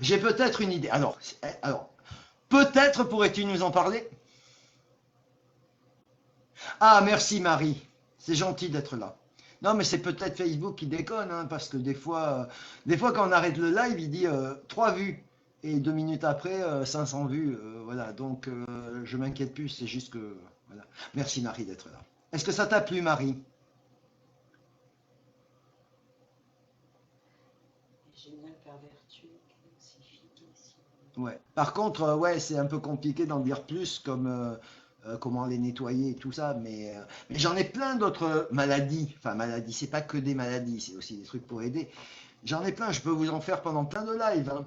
J'ai peut-être une idée. Alors peut-être pourrais-tu nous en parler? Ah, merci Marie. C'est gentil d'être là. Non, mais c'est peut-être Facebook qui déconne, hein, parce que des fois, quand on arrête le live, il dit 3 vues. Et 2 minutes après, 500 vues. Voilà, donc je m'inquiète plus, c'est juste que... Voilà. Merci Marie d'être là. Est-ce que ça t'a plu, Marie? Génial, pervertu, crucifié. Ouais. Par contre, ouais, c'est un peu compliqué d'en dire plus, comme comment les nettoyer et tout ça, mais j'en ai plein d'autres maladies. Enfin, maladies, c'est pas que des maladies, c'est aussi des trucs pour aider. J'en ai plein, je peux vous en faire pendant plein de lives, hein.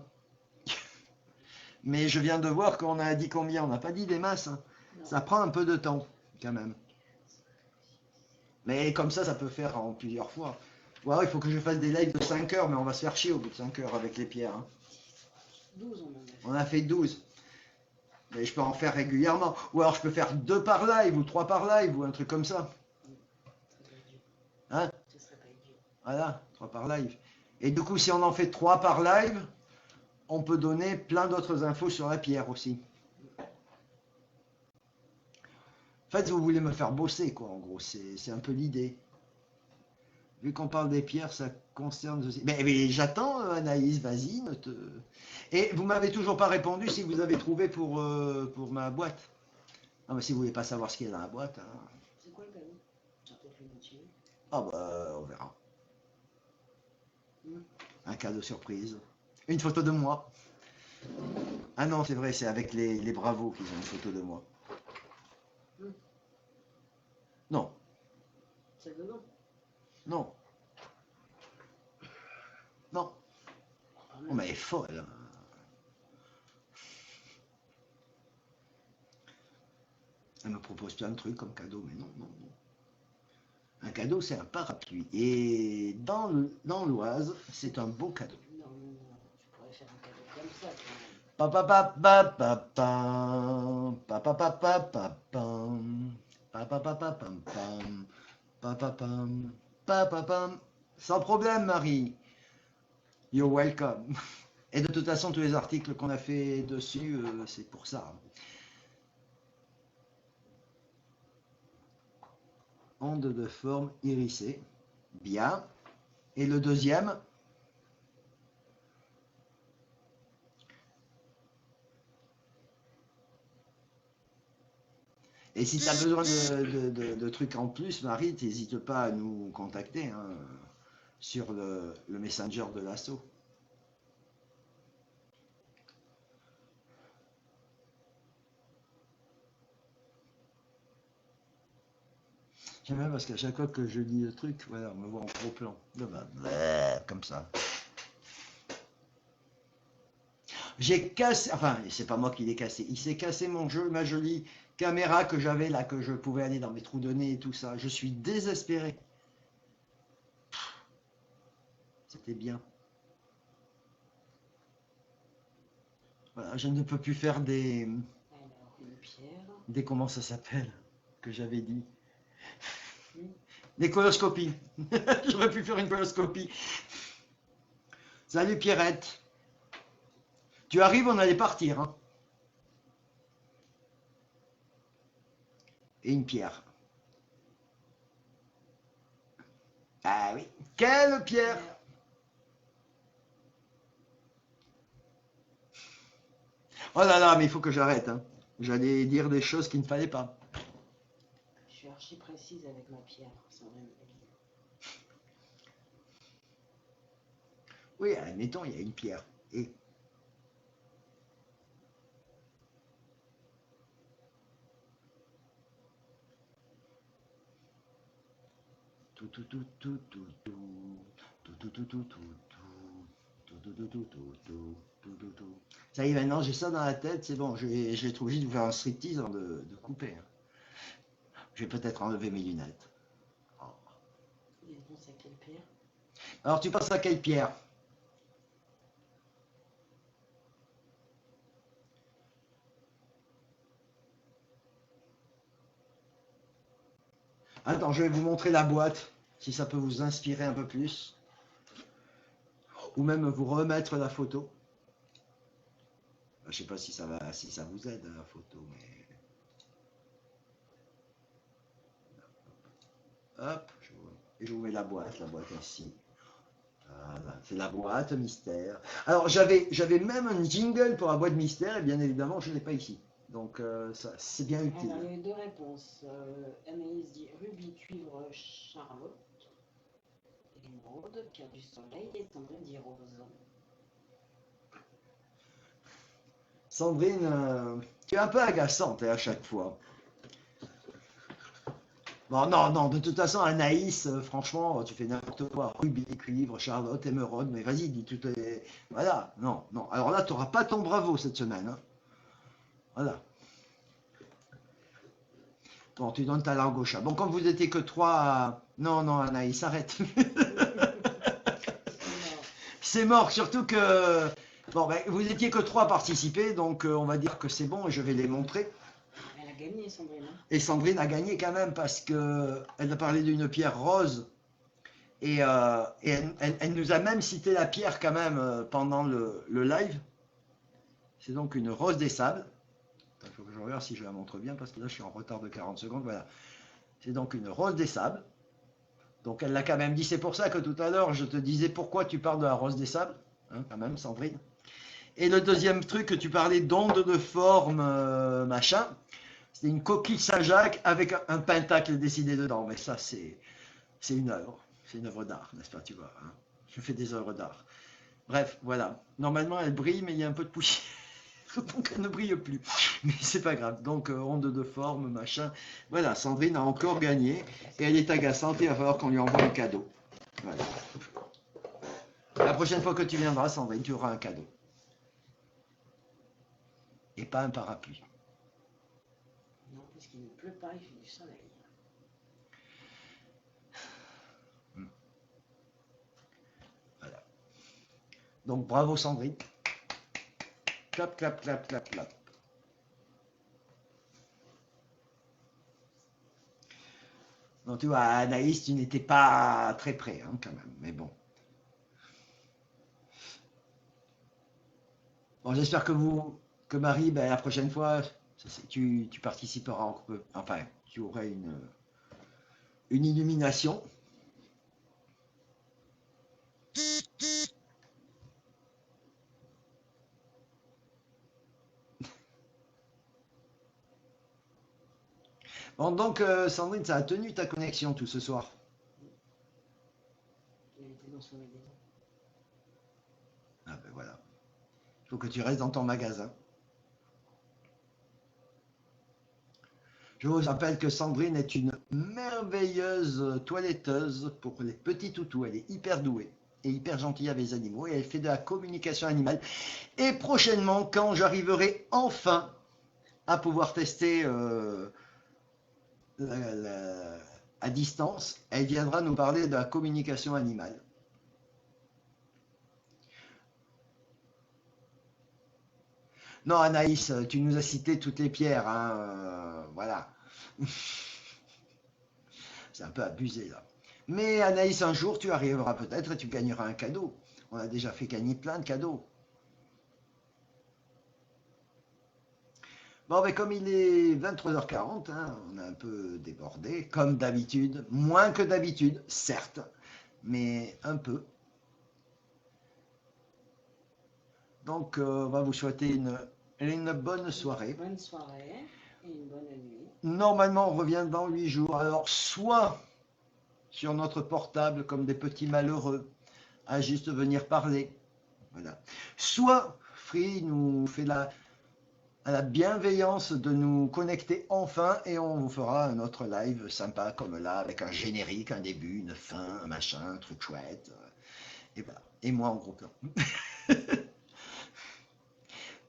Mais je viens de voir qu'on a dit combien, on n'a pas dit des masses, hein. Ça prend un peu de temps, quand même. Mais comme ça peut faire en plusieurs fois. Ouais, il faut que je fasse des lives de 5 heures, mais on va se faire chier au bout de 5 heures avec les pierres, hein. 12 on en a fait. On a fait 12. Mais je peux en faire régulièrement. Ou alors je peux faire 2 par live, ou 3 par live, ou un truc comme ça. Ça serait pas idiot. Hein? Ce serait pas idiot. Voilà, 3 par live. Et du coup, si on en fait 3 par live, on peut donner plein d'autres infos sur la pierre aussi. En fait, vous voulez me faire bosser, quoi, en gros. C'est un peu l'idée. Vu qu'on parle des pierres, ça concerne aussi. Mais j'attends, Anaïs, vas-y. Et vous m'avez toujours pas répondu si vous avez trouvé pour ma boîte. Non, mais si vous voulez pas savoir ce qu'il y a dans la boîte, hein. C'est quoi le cadeau? Ça peut-être le moitié. Ah bah, on verra. Un cadeau surprise. Une photo de moi. Ah non, c'est vrai, c'est avec les bravos qu'ils ont une photo de moi. Non, C'est dedans. non, non. Oh, mais elle est folle, hein. Elle me propose plein de trucs comme cadeau, mais non, non, non. Un cadeau, c'est un parapluie. Et dans l'Oise, c'est un beau cadeau. Non, non, non. Tu pourrais faire un cadeau comme ça quand même. Pa pa pa pa pa pam, pa pa pa pa pa pam, pa pa pa pa pam pam, pa pa pam, pa pa pam. Sans problème, Marie. You're welcome. Et de toute façon, tous les articles qu'on a fait dessus, c'est pour ça. Onde de forme irisée. Bien. Et le deuxième? Et si tu as besoin de trucs en plus, Marie, n'hésite pas à nous contacter, hein, sur le messenger de l'assaut. J'aime bien parce qu'à chaque fois que je lis le truc, voilà, on me voit en gros plan. Comme ça. J'ai cassé, enfin, c'est pas moi qui l'ai cassé, il s'est cassé ma jolie caméra que j'avais là, que je pouvais aller dans mes trous de nez et tout ça. Je suis désespéré. C'était bien. Voilà, je ne peux plus faire Alors, une pierre. comment ça s'appelle, que j'avais dit. Des coloscopies. J'aurais pu faire une coloscopie. Salut Pierrette. Tu arrives, on allait partir, hein. Et une pierre. Ah oui. Quelle pierre? Oh là là, mais il faut que j'arrête. Hein. J'allais dire des choses qu'il ne fallait pas. Je suis archi précise avec ma pierre, Sandrine. Oui, admettons, il y a une pierre. Et tout, tout, tout, tout, tout, tout, tout, tout, tout, tout, tout, tout, tout, tout, tout, tout, tout, tout, tout, tout. Ça y est, maintenant, j'ai ça dans la tête, c'est bon, je vais être obligé de vous faire un striptease avant de couper. Hein. Je vais peut-être enlever mes lunettes. Oh. Il pense à quelle pierre? Alors, tu penses à quelle pierre? Attends, je vais vous montrer la boîte, si ça peut vous inspirer un peu plus. Ou même vous remettre la photo. Je ne sais pas si ça va, si ça vous aide la photo, mais. Hop, et je vous mets la boîte ainsi. Voilà, c'est la boîte mystère. Alors j'avais même un jingle pour la boîte mystère, et bien évidemment je ne l'ai pas ici. Donc ça, c'est bien utile. Alors, il y a eu deux réponses. Anaïs dit rubis, cuivre, charlotte, émeraude, pierre du soleil, et Sandrine dit rose. Sandrine, tu es un peu agaçante à chaque fois. Bon, non, non, de toute façon, Anaïs, franchement, tu fais n'importe quoi. Rubis, cuivre, Charlotte, émeraude, mais vas-y, dis tout. Voilà, non, non. Alors là, tu n'auras pas ton bravo cette semaine. Hein. Voilà. Bon, tu donnes ta langue au chat. Bon, comme vous étiez que trois. Non, non, Anaïs, arrête. C'est mort, surtout que. Bon, ben, vous étiez que trois à participer, donc on va dire que c'est bon et je vais les montrer. Elle a gagné, Sandrine. Hein. Et Sandrine a gagné quand même parce qu'elle a parlé d'une pierre rose et elle nous a même cité la pierre quand même pendant le live. C'est donc une rose des sables. Il faut que je regarde si je la montre bien parce que là je suis en retard de 40 secondes. Voilà. C'est donc une rose des sables. Donc elle l'a quand même dit. C'est pour ça que tout à l'heure je te disais pourquoi tu parles de la rose des sables. Hein, quand même, Sandrine. Et le deuxième truc que tu parlais d'onde de forme, machin. C'est une coquille Saint-Jacques avec un pentacle dessiné dedans. Mais ça, c'est une œuvre. C'est une œuvre d'art, n'est-ce pas, tu vois. Hein, je fais des œuvres d'art. Bref, voilà. Normalement, elle brille, mais il y a un peu de poussière. Donc, elle ne brille plus. Mais c'est pas grave. Donc, onde de forme, machin. Voilà, Sandrine a encore gagné. Et elle est agaçante. Il va falloir qu'on lui envoie un cadeau. Voilà. La prochaine fois que tu viendras, Sandrine, tu auras un cadeau. Et pas un parapluie. Non, parce qu'il ne pleut pas, il fait du soleil. Voilà. Donc, bravo, Sandrine. Clap, clap, clap, clap, clap. Donc, tu vois, Anaïs, tu n'étais pas très près, hein, quand même. Mais bon. Bon, j'espère que Marie, ben, la prochaine fois, tu participeras, enfin, tu auras une illumination. Bon, donc, Sandrine, ça a tenu ta connexion tout ce soir. Il était dans son magasin. Ah ben voilà. Il faut que tu restes dans ton magasin. Je vous rappelle que Sandrine est une merveilleuse toiletteuse pour les petits toutous. Elle est hyper douée et hyper gentille avec les animaux et elle fait de la communication animale. Et prochainement, quand j'arriverai enfin à pouvoir tester à distance, elle viendra nous parler de la communication animale. Non, Anaïs, tu nous as cité toutes les pierres, hein, voilà. C'est un peu abusé là. Mais Anaïs, un jour, tu arriveras peut-être et tu gagneras un cadeau. On a déjà fait gagner plein de cadeaux. Bon, ben comme il est 23h40, hein, on a un peu débordé, comme d'habitude, moins que d'habitude, certes. mais un peu. Donc, on va vous souhaiter une bonne soirée. Bonne soirée et une bonne nuit. Normalement, on revient dans 8 jours. Alors, soit sur notre portable, comme des petits malheureux, à juste venir parler. Voilà. Soit Free nous fait la bienveillance de nous connecter enfin et on vous fera un autre live sympa comme là, avec un générique, un début, une fin, un machin, un truc chouette. Et voilà. Et moi en gros plan.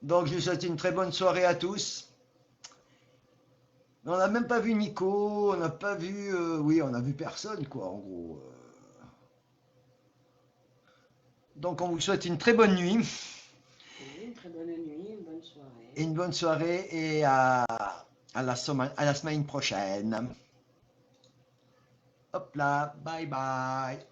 Donc je vous souhaite une très bonne soirée à tous. On n'a même pas vu Nico, on n'a pas vu... oui, on n'a vu personne quoi en gros. Donc on vous souhaite une très bonne nuit. Et une très bonne nuit, une bonne soirée. Une bonne soirée et à la semaine prochaine. Hop là, bye bye.